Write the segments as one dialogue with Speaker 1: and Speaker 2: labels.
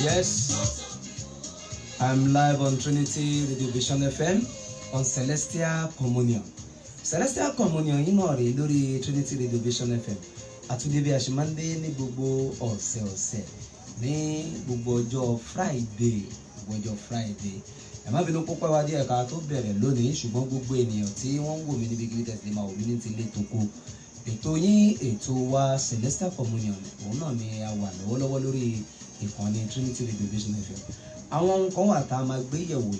Speaker 1: Yes, I'm live on Trinity Radio Vision FM on Celestial Communion. Celestial Communion yìí náà rèé lórí Trinity Radio Vision FM. Àtúndé bí a ṣe máa ń dé ní gbogbo ọ̀sẹ̀ ní gbogbo ọjọ́ Friday. Ẹ má bínú púpọ̀ wá díẹ̀ ká tó bẹ̀rẹ̀ lónìí, ṣùgbọ́n gbogbo ènìyàn tí wọ́n ń wò mí níbi kí tẹ̀sí máa wò mí ní ti ilé tó kó. Ètò yín, ètò wa Celestial Communion, òun náà ni a wà lọ́wọ́lọ́wọ́ lórí ìkànnì Trinity Radio Vision FM. Àwọn nǹkan wà tá a máa gbé yẹ̀wò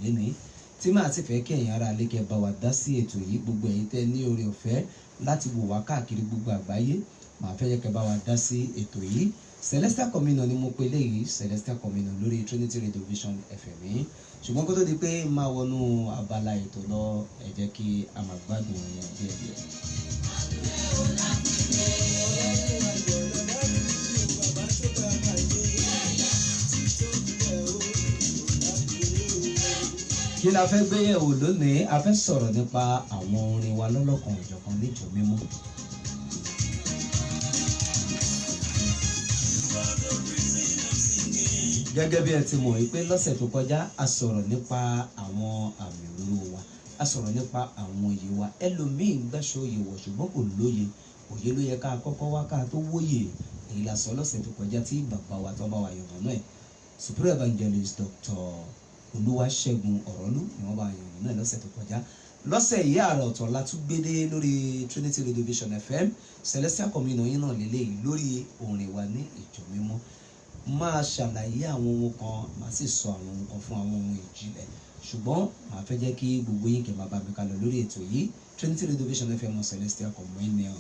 Speaker 1: lénìí tí màá sì fẹ́ kí ẹ̀yin ará ilé kẹ́ bá wa dá sí ètò yìí. Gbogbo ẹ̀yin tẹ́ ní oore ọ̀fẹ́ láti wò wá káàkiri gbogbo àgbáyé, màá fẹ́ yẹ kẹ́ bá wa dá sí ètò yìí. Celestial Communion ni mo pe léyìí, Celestial Communion lórí Trinity Radio Vision FM yìí. Ṣùgbọ́n kó tó di pé máa wọnú abala ètò lọ, ẹ jẹ́ kí a máa gbádùn ẹ̀yàn díẹ̀díẹ̀. Kí la fẹ́ gbé yẹ̀wò lónìí? A fẹ́ sọ̀rọ̀ nípa àwọn orin wa lọ́lọ́kan òjọ̀kan níjọ mímọ́. Gẹ́gẹ́ bí ẹ ti mọ̀ wípé lọ́sẹ̀ tó kọjá a sọ̀rọ̀ nípa àwọn àmì òróró wa, a sọ̀rọ̀ nípa àwọn òye wa. Ẹlòmíì ń gbàṣọ òye wọ̀ ṣùgbọ́n kò lóye. Òye ló yẹ ká kọ́kọ́ wá ká tó wóye. Èyí la sọ lọ́sẹ̀ tó kọjá tí bàbá wa tó bá wa yọ̀nà náà, Supreme Evangelist Dr. Olúwaṣẹ́gun Ọ̀rọ̀lú ni wọ́n bá yọ̀nà náà lọ́sẹ̀ tó kọjá. Lọ́sẹ̀ yìí àrà ọ̀tọ̀ la tún gbédé lórí Trinity Radio Vision FM. Celestial Communion yìí náà lélẹ́yìí lórí orin wa ní ìjọ mímọ́. Máa ṣàlàyé àwọn ohun kan, máa sì sọ àwọn ohun kan fún àwọn ohun ìjìnlẹ̀. Ṣùgbọ́n màá fẹ́ jẹ́ kí gbogbo yín kẹ́ máa bá mi ká lọ lórí ètò yìí, Trinity Radio Vision FM Celestial Communion.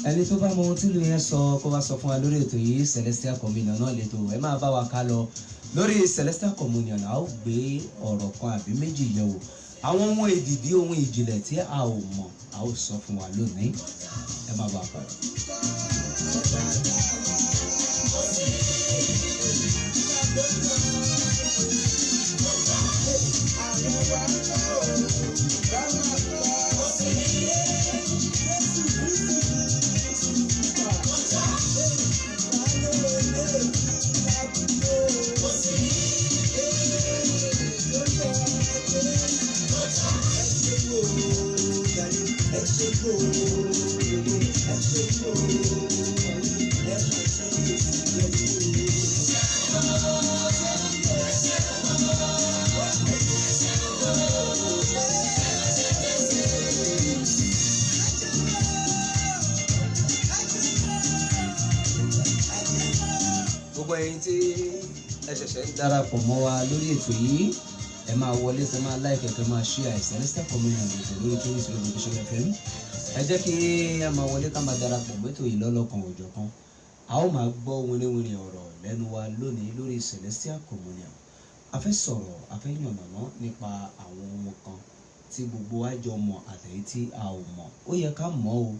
Speaker 1: Ẹni tó bá mọ ohun tí ìlú yẹn sọ kó wá sọ fún wa lórí ètò yìí, Celestial Communion náà lè tó. Ẹ máa bá wa ká lọ lórí Celestial Communion. A ó gbé ọ̀rọ̀ kan àbí méjì yẹ̀wò. Àwọn ohun èdìdí, ohun ìjìnlẹ̀ tí a ò mọ̀, a ó sọ fún wa lónìí. Ẹ máa bá wa ká lọ. Gbogbo ẹ̀yin tí ẹ ṣẹ̀ṣẹ̀ ń darapọ̀ mọ́ wa lórí ètò yìí, ẹ máa wọlé, ẹ máa like, ẹ máa share Celestial Communion ètò lórí Trinity Radio Vision FM. Ẹ jẹ́ kí ẹ máa wọlé ká máa darapọ̀ mọ́ ètò yìí lọ́lọ́kan òjọ̀kan. A ó máa gbọ́ wíníwíní ọ̀rọ̀ lẹ́nu wa lónìí lórí Celestial Communion. A fẹ́ sọ̀rọ̀, a fẹ́ yànnàná nípa àwọn ohun kan tí gbogbo wa jọ mọ̀ àtẹ̀yí tí a ò mọ̀. Ó yẹ ká mọ̀ o.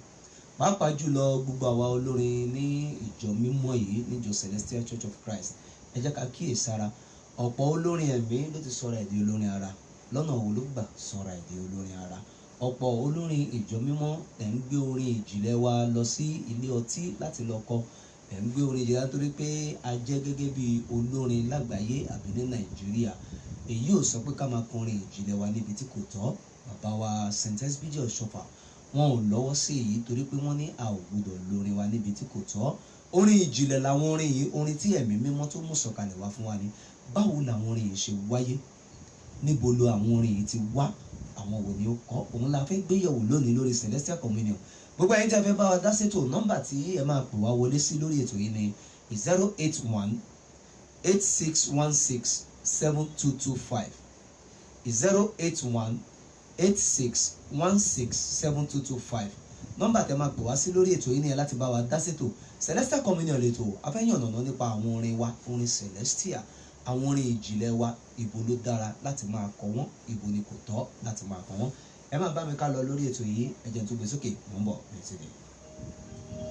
Speaker 1: Pàápàá jùlọ gbogbo àwa olórin ní ìjọ mímọ́ yìí, níjọ Celestial Church of Christ. Ẹ jẹ́ ká kíyèsára. Ọ̀pọ̀ olórin ẹ̀mí ló ti sọra ẹ̀ di olórin ara. Lọ́nà wo ló gbà sọra ẹ̀ di olórin ara? Ọ̀pọ̀ olórin ìjọ mímọ́ ẹ̀ ń gbé orin ìjìnlẹ̀ wa lọ sí ilé ọtí láti lọ kọ. Ẹ̀ ń gbé orin ìjìnlẹ̀ nítorí pé a jẹ́ gẹ́gẹ́ bí olórin lágbàáyé àbí ní Nàìjíríà. Èyí ò sọ pé ká máa kọrin ìjìnlẹ̀ wa níbi tí kò tọ́. Bàbá wa St. SBJ Ọ̀ṣọ́fà wọn ò lọ́wọ́ sí èyí torí pé wọ́n ní a ò gbọdọ̀ lórin wa níbi tí kò tọ́. Orin ìjìnlẹ̀ làwọn orin yìí, orin tí ẹ̀mí mímọ́ tó mú sọ̀kalẹ̀ wá fún wa ni. Báwo làwọn orin yìí ṣe wáyé? Níbo lo àwọn orin yìí ti wá? Àwọn wo ni ó kọ? Òun la fẹ́ gbé yẹ̀wò lónìí lórí Celestial Communion. Gbogbo ẹ̀yin tí a fẹ́ bá wa dá sétò, nọ́mbà tí ẹ máa pè wá wọlé sí lórí ètò yìí ni 081 8616 7225 081 8616 7225 nọ́mbà tẹ́ máa pè wá sí lórí ètò yìí ni láti bá wa dá ṣètò Celestial Communion lètò afẹ́yàn ọ̀nà nípa àwọn orin wa, orin Celestial, àwọn orin ìjìnlẹ̀ wa, ibo ló dára láti máa kọ wọ́n, ibo ni kò tọ́ láti máa kọ wọ́n. Ẹ máa bá mi ká lọ lórí ètò yìí, ẹ jẹ́ n tó gbé sókè, mò ń bọ̀ létí ni.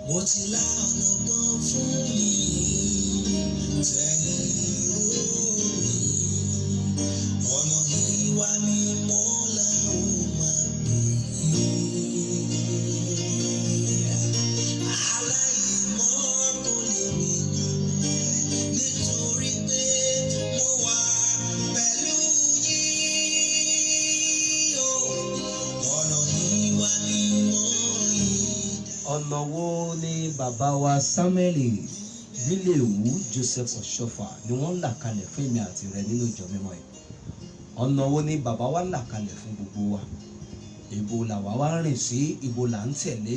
Speaker 2: Mo ti lá ọ̀nà kan fún mi tẹ́lẹ̀ omi, ọ̀nà ìwà mímọ́ la ó máa gbé. Aláìmọ́ kò lè rìn nítorí pé mo wà pẹ̀lú yín o, ọ̀nà ìwà mímọ́ yìí.
Speaker 1: Ọ̀nà wo ni bàbá wa Samuel Bíléwu Joseph Ọ̀ṣọ́fà ni wọ́n là kalẹ̀ fún èmi àti rẹ nínú ìjọ mímọ́ yìí? Ọ̀nà wo ni bàbá wa là kalẹ̀ fún gbogbo wa? Ibo làwa wá rìn sí, ibo là ń tẹ̀lé?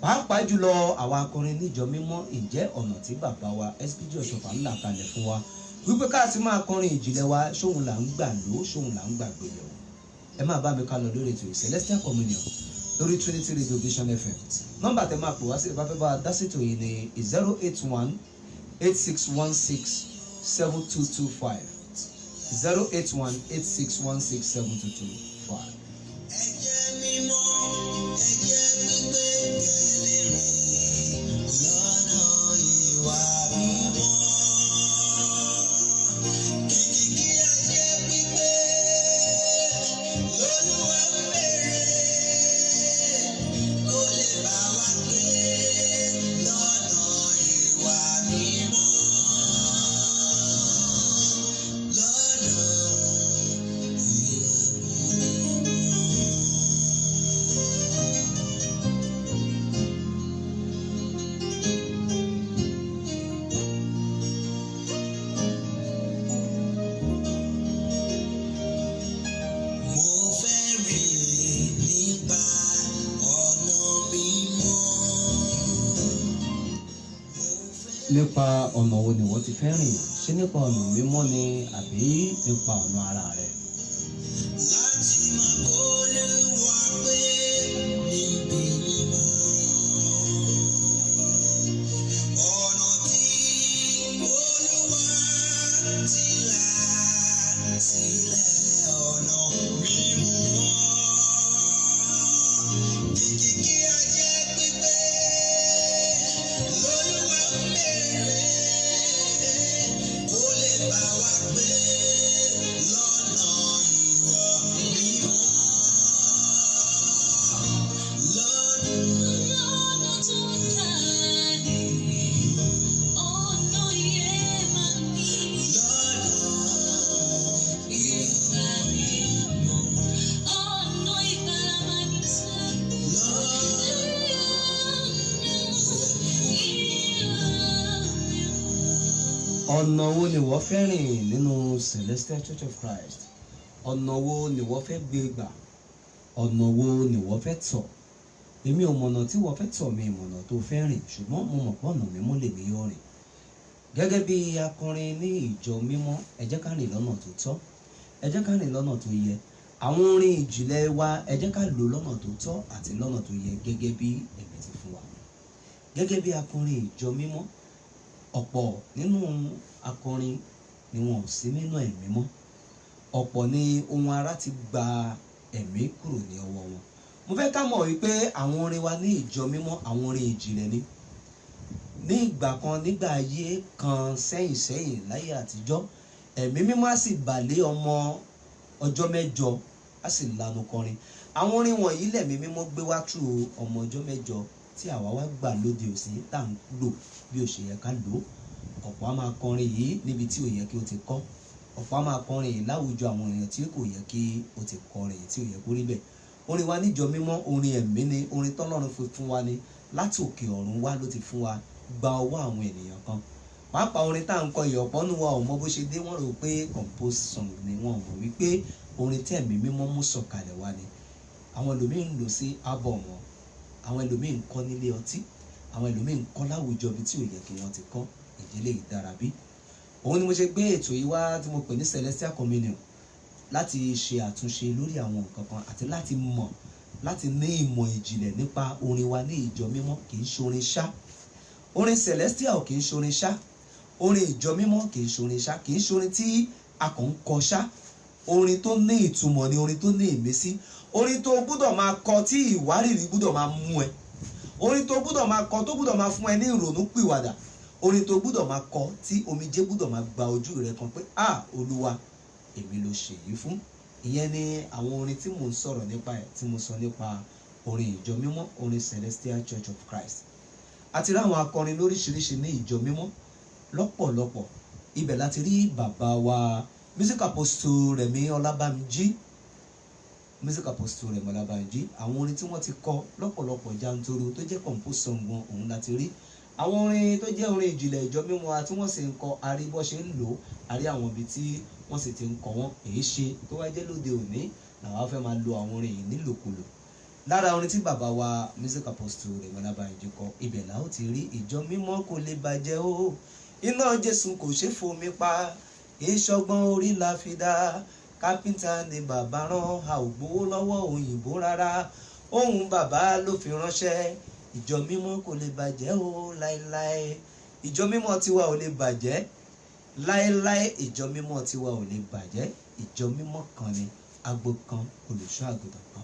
Speaker 1: Pàápàá jùlọ àwa akọrin níjọ mímọ́, ǹjẹ́ ọ̀nà tí bàbá wa SBJ Ọ̀ṣọ́fà là kalẹ̀ fún wa wípé ká ti máa kọrin ìjìnlẹ̀ wa, ṣóhun là ń gbà lò, ṣóhun là ń gbàgbé yẹ̀wò? Ẹ máa bá mi ká lọ lórí ètò Celestial Communion lórí Trinity Radio Vision FM. Nọ́mbà tẹ́ máa pè wá sí ìbáfẹ́ bá dá ṣètò yìí ni 081-8616-7225 081-8616-7225.
Speaker 2: Ẹ̀jẹ̀ mímọ́, ẹ̀jẹ̀ gbígbé kẹ̀lẹ́ rìn lọ́nà ìwà mímọ́. Kìkìkì ẹ̀jẹ̀ gbígbé l'Olúwa ń béèrè, kó lè bá wa gbé lọ́nà ìwà mímọ́.
Speaker 1: Nípa ọ̀nà wo ni wọ́n ti fẹ́ rìn? Ṣé nípa ọ̀nà mímọ́ ni àbí nípa ọ̀nà ara rẹ̀?
Speaker 2: Láti máa b'Olúwa pé níbi mímọ́. Ọ̀nà tí Olúwa ti là sílẹ̀, ọ̀nà mímọ́. Kìkìkì ẹ̀jẹ̀ gbígbé l'Olúwa ń béèrè, kó lè bá wa gbé lọ́nà ìwà mímọ́. Lọ́nà tó jáde, ọ̀nà ìyè máa ní. Lọ́nà ìwà mímọ́, ọ̀nà ìgbàlà máa ní sẹ́.
Speaker 1: Ọ̀nà wo ni wọ́n fẹ́ rìn nínú Celestial Church of Christ? Ọ̀nà wo ni wọ́n fẹ́ gbé gbà? Ọ̀nà wo ni wọ́n fẹ́ tọ̀? Èmi ò mọ̀nà tí wọ́n fẹ́ tọ̀, mi ìmọ̀nà tó fẹ́ rìn, ṣùgbọ́n mo mọ̀ pé ọ̀nà mímọ́ lèmi yóò rìn. Gẹ́gẹ́ bí akọrin ní ìjọ mímọ́, ẹ jẹ́ ká rìn lọ́nà tó tọ́, ẹ jẹ́ ká rìn lọ́nà tó yẹ. Àwọn orin ìjìnlẹ̀ wa, ẹ jẹ́ ká lò lọ́nà tó tọ́ àti lọ́nà tó yẹ gẹ́gẹ́ bí ẹ̀mí ti fún wa. Gẹ́gẹ́ bí akọrin ìjọ mímọ́, ọ̀pọ̀ nínú akọrin ni wọn ò sí nínú ẹ̀mí mọ́. Ọ̀pọ̀ ni ohun ara ti gba ẹ̀mí kúrò ní ọwọ́ wọn. Mo fẹ́ ká mọ̀ wípé àwọn orin wa ní ìjọ mímọ́, àwọn orin ìjìnlẹ̀ ni. Ní ìgbà kan, nígbà ayé kan sẹ́yìn láyé àtijọ́, ẹ̀mí mímọ́ á sì bà lé ọmọ ọjọ́ mẹ́jọ, á sì lanu kọrin. Àwọn orin wọ̀nyí lẹ̀mí mímọ́ gbé wá tú ọmọ ọjọ́ mẹ́jọ tí àwa wá gbà lóde òsì tá à ń lò bí ó ṣe yẹ ká lò. Ọ̀pọ̀ á máa kọrin yìí níbi tí ò yẹ kí ó ti kọ́. Ọ̀pọ̀ á máa kọrin yìí láwùjọ àwọn èèyàn tí kò yẹ kí ó ti kọrin yìí, tí ò yẹ kó rí bẹ́ẹ̀. Orin wa níjọ mímọ́, orin ẹ̀mí ni, orin tọ́lọ́run fi fún wa ni, láti òkè ọ̀run wá ló ti fún wa, gba ọwọ́ àwọn ènìyàn kan. Pàápàá orin tá à ń kọ yìí, ọ̀pọ̀ nínú wa ò mọ bó ṣe dé, wọ́n rò pé compose song ni, wọ́n mọ̀ wípé orin tí ẹ̀mí mímọ́ mú sọ̀kalẹ̀ wá ni. Àwọn ẹlòmíín lò sí album wọn, àwọn ẹlòmíín kọ́ nílé ọtí, àwọn ẹlòmíín kọ́ láwùjọ bí tí ò yẹ kí wọ́n ti kọ́. Ìdílé ìdára bí. Òun ni mo ṣe gbé ètò yìí wá tí mo pè ní Celestial Communion láti ṣe àtúnṣe lórí àwọn nǹkan kan àti láti mọ̀ láti ní ìmọ̀ ìjìnlẹ̀ nípa orin wa ní ìjọ mímọ́. Kì í ṣe orin ṣá. Orin celestial kì í ṣe orin ṣá. Orin ìjọ mímọ́ kì í ṣe orin ṣá. Kì í ṣe orin tí a kàn ń kọ ṣá. Orin tó ní ìtumọ̀ ni orin tó ní ìmísí. Orin tó gbọ́dọ̀ máa kọ tí ìwárìrì gbọ́dọ̀ máa mú ẹ. Orin tó gbọ́dọ̀ máa kọ tó gbọ́dọ̀ máa fún ẹ ní ìrònú pìwàdà. Orin tó gbọ́dọ̀ máa kọ tí omijé gbọ́dọ̀ máa gba ojú rẹ kan pé Olúwa èmi ló ṣe yìí fún. Ìyẹn ni àwọn orin tí mò ń sọ̀rọ̀ nípa ẹ̀ tí mo sọ nípa orin ìjọ mímọ́, orin Celestial Church of Christ. Àti rí àwọn akọrin lóríṣiríṣi ní ìjọ mímọ́ lọ́pọ̀lọpọ̀. Ibẹ̀ láti rí bàbá wa music apostle Rẹ̀mí Ọlábàmíjí. Music apostle Rẹ̀mí Ọlábàmíjí. Àwọn orin tí wọ́n ti kọ lọ́pọ̀lọpọ̀ jantoro tó jẹ́ compose song wọn òun láti rí. Àwọn orin tó jẹ́ orin ìjìnlẹ̀ ìjọ mímọ́ wa tí wọ́n sì ń kọ àrí bó ṣe ń lò, àrí àwọn ibi tí wọ́n sì ti ń kọ wọ́n. Èyí ṣe tó wá jẹ́ lóde òní làwa fẹ́ máa lo àwọn orin yìí nílòkulò. Lára orin tí bàbá wa music apostle Rẹ̀mí Ọlábàmíjí kọ, ibẹ̀ la ó ti rí ìjọ mímọ́ kò lè bàjẹ́ o, iná Jésù kò ṣe fomi pa, ìṣọ̀gbọ́n orí la fi dá, kápẹ́ńtà ni bàbá rán, a ò gbowó lọ́wọ́ òyìnbó rárá, ohun bàbá ló fi ránṣẹ́, ìjọ mímọ́ kò lè bàjẹ́ o láéláé. Ìjọ mímọ́ tiwa ò lè bàjẹ́ láéláé. Ìjọ mímọ́ tiwa ò lè bàjẹ́. Ìjọ mímọ́ kan ni, agbo kan, olùṣọ́ àgùntàn kan.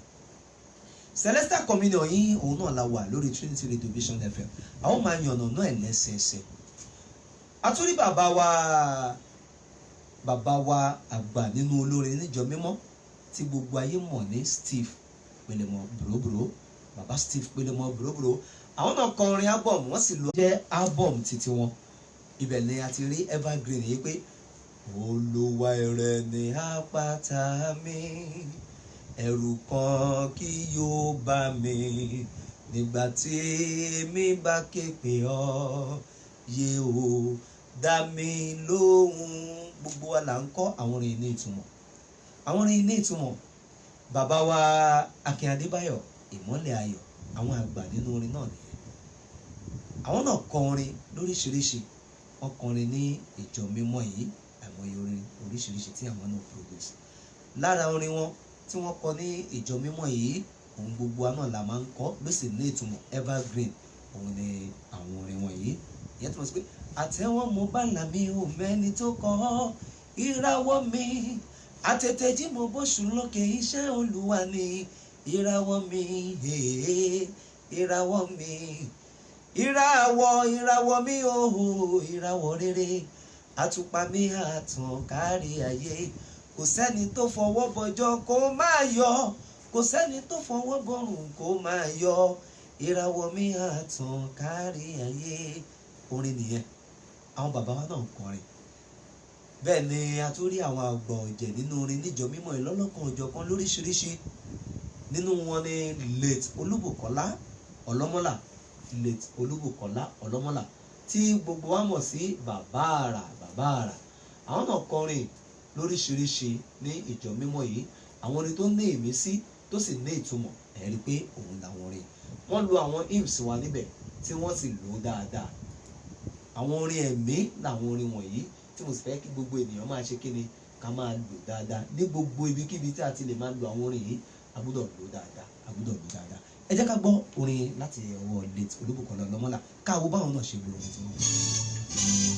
Speaker 1: Celestial Communion yìí òun náà la wà lórí Trinity Radio Vision FM. Àwọn máa yànnà náà ẹ̀ lẹ́sẹẹsẹ. Àtúrí bàbá wa àgbà nínú olórin níjọ mímọ́ tí gbogbo ayé mọ̀ ní Steve Pelemọ Bùrọ̀bùrọ̀. Bàbá Steve Pelemọ Bùrọ̀bùrọ̀. Àwọn náà kọ orin album, wọ́n sì lọ jẹ́ album títí wọn. Ibẹ̀ ni a ti rí evergreen yìí pé Olúwa rẹ̀ ni àpáta mi, ẹ̀rù kan kì yóò bà mí, nígbà tí èmi bá ké pè ọ́, yé o dá mi lóhùn. Gbogbo wa là ń kọ́ àwọn orin ní ìtumọ̀. Àwọn orin ní ìtumọ̀. Bàbá wa Akin Adébáyọ̀, Ìmọ́lẹ̀ Ayọ̀, àwọn àgbà nínú orin náà nìyẹn. Àwọn náà kọ orin lóríṣiríṣi. Wọ́n kọrin ní ìjọ mímọ́ yìí, àìmọye orin oríṣiríṣi tí àwọn náà produce. Lára orin wọn tí wọ́n kọ ní ìjọ mímọ́ yìí, ohun gbogbo wa náà la máa ń kọ ló sì ní ìtumọ̀, evergreen. Òun ni àwọn orin wọn yìí. Ìyẹn túmọ̀ sí pé àtẹ́wọ́ mo bá là mí ò mẹ́ni tó kọ ìràwọ̀ mi, àtètè jí mo bóṣù lókè iṣẹ́ Olúwa ni ìràwọ̀ mi, ìràwọ̀ mi, ìràwọ̀ mi o, ìràwọ̀ rere, àtùpà mi àtàn kárí ayé, kò sẹ́ni tó fọwọ́ bọjọ́ kó máa yọ, kò sẹ́ni tó fọwọ́ bọ̀rùn kó máa yọ, ìràwọ̀ mi àtàn kárí ayé. Orin nìyẹn. Àwọn bàbá wa náà kọrin. Bẹ́ẹ̀ ni a tún rí àwọn àgbà ọ̀jẹ̀ nínú orin níjọ mímọ́ ìlọ́lọ́kan òjọ̀kan lóríṣiríṣi. Nínú wọn ni late Olúbùkọ́lá Ọlọ́mọ́là, late Olúbùkọ́lá Ọlọ́mọ́là tí gbogbo wa mọ̀ sí bàbá àrà. Àwọn náà kọrin lóríṣiríṣi ní ìjọ mímọ́ yìí. Àwọn orin tó ní ìmísí tó sì ní ìtumọ̀, ẹ rí pé òun làwọn orin. Wọ́n lo àwọn hymns wa níbẹ̀ tí wọ́n sì lò dáadáa. Àwọn orin ẹ̀mí làwọn orin wọ̀nyí tí mo sì fẹ́ kí gbogbo ènìyàn máa ṣe kíni ká máa lò dáadáa ní gbogbo ibikíbi tí a ti lè máa lo àwọn orin yìí. A gbọ́dọ̀ lò dáadáa. Ẹ jẹ́ ká gbọ́ orin láti ọwọ́ late Olúbùkọ́lá Ọlọ́mọ́là káwo báwọn náà ṣe lo orin tí wọ́n kọ.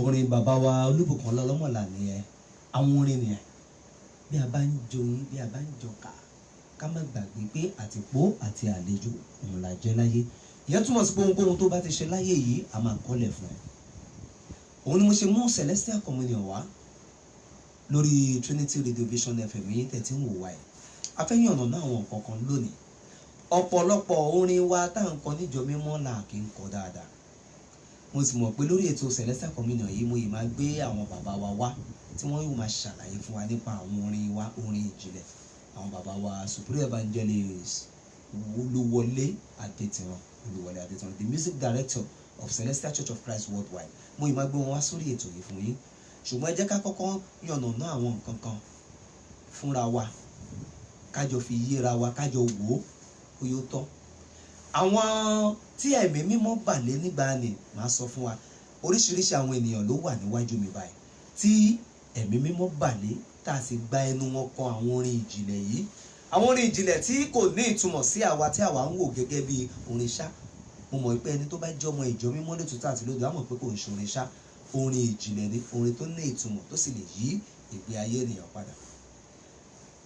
Speaker 1: Orin bàbá wa Olúbùkọ́lá Ọlọ́mọ́là nìyẹn. Àwọn orin nìyẹn. Bí a bá ń joyin, bí a bá ń jọkà, ká má gbàgbé pé àtìpó àti àlejò òun là jẹ́ láyé. ìyẹn túmọ̀ sí pé ohunkóhun tó bá ti ṣe láyé yìí a máa kọ́lẹ̀ fún ẹ. òun ni mo ṣe mú Celestial Communion wá lórí Trinity Radio Vision FM yìí tẹ̀ tí ń wò wá ẹ̀. a fẹ́ yànnà náà àwọn nǹkan kan lónìí. ọ̀pọ̀lọpọ̀ orin wa tá à ń kọ níjọ mímọ́ là kì í kọ dáadáa. mo sì mọ̀ pé lórí ètò Celestial Communion yìí mo yìí máa gbé àwọn bàbá wa wá tí wọ́n yóò máa ṣàlàyé fún wa nípa àwọn orin wa, orin ìjìnlẹ̀. àwọn bàbá wa Supreme Evangelist Olúwọlé Adétìrán, the music director of Celestial Church of Christ Worldwide. mo yìí máa gbé wọn wá sórí ètò yìí fún yín. ṣùgbọ́n ẹ jẹ́ ká kọ́kọ́ yànnàná àwọn nǹkan kan fúnra wa, kájọ fi yéra wa, kájọ wò ó ó yóò tọ́. àwọn tí ẹ̀mí mímọ́ bà lé nígbà ni màá sọ fún wa. oríṣiríṣi àwọn ènìyàn ló wà níwájú mi báyìí tí ẹ̀mí mímọ́ bà lé tá a sì gba ẹnu wọn kọ àwọn orin ìjìnlẹ̀ yìí. àwọn orin ìjìnlẹ̀ tí kò ní ìtumọ̀ sí àwa tí àwa ń wò gẹ́gẹ́ bí orin ṣá. mo mọ̀ pé ẹni tó bá jẹ́ ọmọ ìjọ mímọ́ lótútù àti lódò á mọ̀ pé kò ń ṣe orin ṣá. orin ìjìnlẹ̀ ni orin tó ní ìtumọ̀ tó sì lè yí ìgbé ayé ènìyàn padà.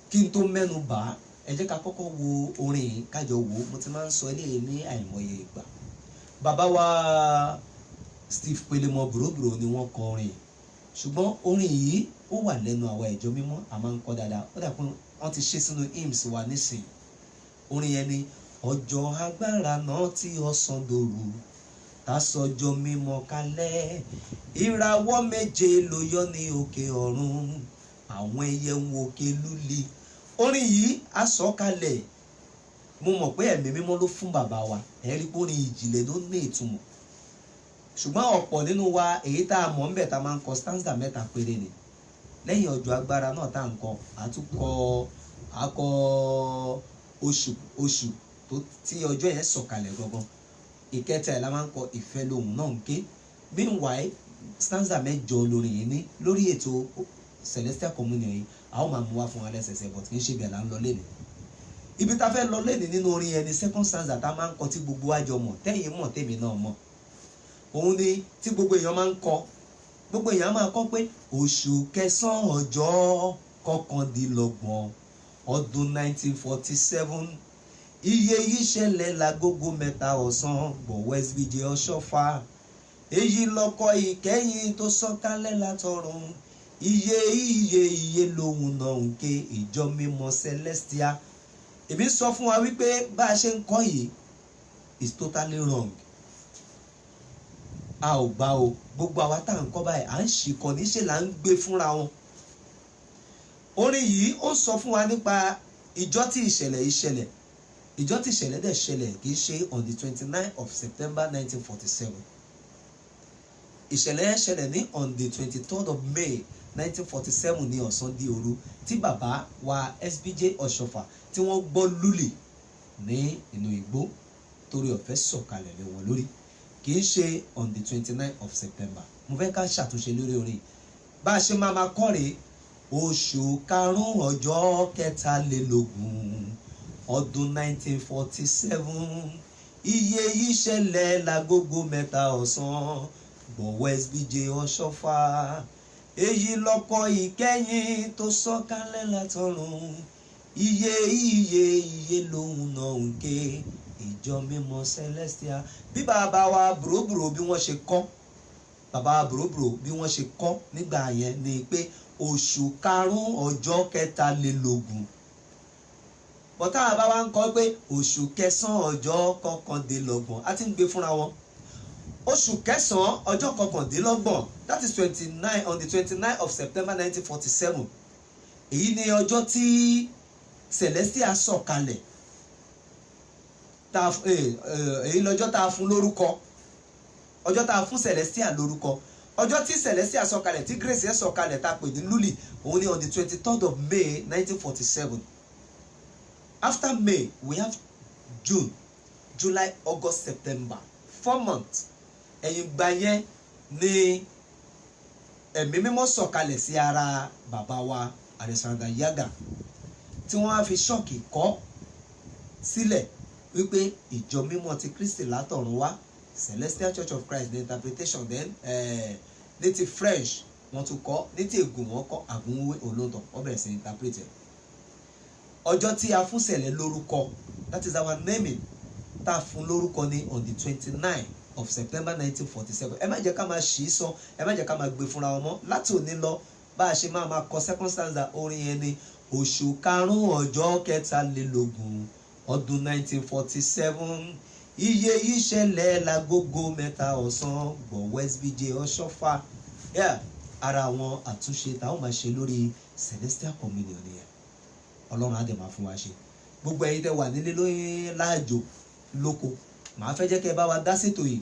Speaker 1: kí n tó mẹ́nu bà, ẹ jẹ́ ká kọ́kọ́ wo orin yìí kájọ wò ó. mo ti máa ń sọ eléyìí ní àìmọye ìgbà. bàbá wa Steve Pelemọ Bùrọ̀bùrọ̀ ni wọ́n kọ orin yìí. ṣùgbọ́n orin yìí ó wà lẹ́nu àwa ìjọ mímọ́, a máa ń kọ dáadáa. ó dà pé wọ́n ti ṣe sínú hymns wa nísìnyí. orin yẹn ni ọjọ́ agbára náà tí ọ̀sán dòru tá sọjọ́ mímọ́ kalẹ̀, ìràwọ̀ méje ló yọ ní òkè ọ̀run, àwọn ẹyẹ ń wo òkè lúli. orin yìí a sọ kalẹ̀. mo mọ̀ pé ẹ̀mí mímọ́ ló fún bàbá wa. ẹ rí pé orin ìjìnlẹ̀ ló ní ìtumọ̀. ṣùgbọ́n ọ̀pọ̀ nínú wa èyí tá a mọ̀ ń bẹ̀ tá a máa ń kọ stanza mẹ́ta péré ni. lẹ́yìn ọjọ́ agbára náà tá à ń kọ àkọ oṣù tó tí ọjọ́ yẹn sọ̀kalẹ̀ gangan. ìkẹta ẹ̀ la máa ń kọ ìfẹ́ lóhùn náà ń ké. meanwhile stanza mẹ́jọ lórin yìí ní lórí ètò Celestial Communion yìí a ó máa mú wá fún wa lẹ́sẹsẹ but kì í ṣe bẹ́ẹ̀ là ń lọ lẹ́nu. ibi tá a fẹ́ lọ lẹ́nu nínú orin yẹn ni second stanza tá a máa ń kọ tí gbogbo wa jọ mọ̀, tẹ́yìn mọ̀ tèmi náà mọ̀. òun ni tí gbogbo èèyàn máa ń kọ. gbogbo èèyàn máa kọ pé oṣù kẹsàn-án ọjọ́ kọkàndínlọ́gbọ̀n ọdún 1947 iye yìí ṣẹlẹ̀ lágogo 3 ọ̀sán gbọ̀wọ́ SBJ Ọ̀ṣọ́fà. èyí lọ́kọ ìkẹyìn tó sọ̀kalẹ̀ látọ̀run, iye lòun náà ń ké ìjọ mímọ́ Celestial. èmi sọ fún wa wípé bá a ṣe ń kọ yìí is totally wrong. a ò gbà o. gbogbo àwa tá à ń kọ báyìí à ń ṣìkọ níṣẹ́ là ń gbé fúnra wọn. orin yìí ó sọ fún wa nípa ìjọ tí ìṣẹ̀lẹ̀ ìṣẹ̀lẹ̀. ìjọ tí ìṣẹ̀lẹ̀ dẹ̀ ṣẹlẹ̀ kì í ṣe on the 29th of September 1947. ìṣẹ̀lẹ̀ yẹn ṣẹlẹ̀ ní on the 23rd of May 1947 ní ọ̀sán di òru tí bàbá wa SBJ Ọ̀ṣọ́fà tí wọ́n gbọ́ lúlì ní inú igbó torí ọ̀fẹ́ sọ̀kalẹ̀ lé wọn lórí. kì í ṣe on the 29th of September. mo fẹ́ ká ṣàtúnṣe lórí orin. bá a ṣe máa kọ́re oṣù karùn-ún ọjọ́ kẹtàlélógún ọdún 1947 iye yìí ṣẹlẹ̀ lágogo 3 ọ̀sán gbọ̀wọ́ SBJ Ọ̀ṣọ́fà. èyí lọ́kọ ìkẹyìn tó sọ̀kalẹ̀ látọ̀run, iye lòun náà ń ké ìjọ mímọ́ Celestial. bí bàbá wa Bùrọ̀bùrọ̀ bí wọ́n ṣe kọ́, bàbá wa Bùrọ̀bùrọ̀ bí wọ́n ṣe kọ́ nígbà yẹn ni pé oṣù karùn-ún ọjọ́ kẹtàlélógún. bọ́tá àbá wa ń kọ́ pé oṣù kẹsàn-án ọjọ́ kọkàndínlọ́gbọ̀n. a ti ń gbé fúnra wọn. oṣù kẹsàn-án ọjọ́ kọkàndínlọ́gbọ̀n, that is 29 on the 29th of September 1947. èyí ni ọjọ́ tí Celestial sọ̀kalẹ̀. èyí lọ́jọ́ tá a fún lórúkọ. ọjọ́ tá a fún Celestial lórúkọ. ọjọ́ tí Celestial sọ̀kalẹ̀ tí Grace yẹn sọ̀kalẹ̀ tá a pè ní lúlì òun ni on the 23rd of May 1947. after May we have June, July, August, September, 4 months. ẹ̀yìn gbà yẹn ni ẹ̀mí mímọ́ sọ̀kalẹ̀ sí ara bàbá wa Alexander Yaga tí wọ́n á fi ṣọ́ọ̀kì kọ́ sílẹ̀ wípé ìjọ mímọ́ ti Kristi látọ̀run wá Celestial Church of Christ the interpretation then ní ti French wọ́n tún kọ́, ní ti ègùn wọ́n kọ́ àgúnwé olóńtọ̀ wọ́n bẹ̀rẹ̀ sí interpret ẹ̀. ọjọ́ tí a fún Sẹ̀lẹ̀ lórúkọ, that is our naming, tá a fún lórúkọ ní on the 29 of September 1947. ẹ má jẹ́ ká máa ṣì í sọ, ẹ má jẹ́ ká máa gbé fúnra wọn mọ́. Láti òní lọ bá a ṣe máa kọ second stanza orin yẹn ní oṣù karùn-ún ọjọ́ kẹtàlélógún ọdún 1947 iye yìí ṣẹlẹ̀ lágogo 3 ọ̀sán gbọ̀wọ́ SBJ Ọ̀ṣọ́fà. Ara àwọn àtúnṣe táwọn máa ṣe lórí Celestial Communion nìyẹn. Ọlọ́run á dẹ̀ máa fún wa ṣe. Gbogbo ẹ̀yin tẹ́ wà nílé lóyún láàjò lóko, màá fẹ́ jẹ́ kí ẹ bá wa dá ṣètò yìí,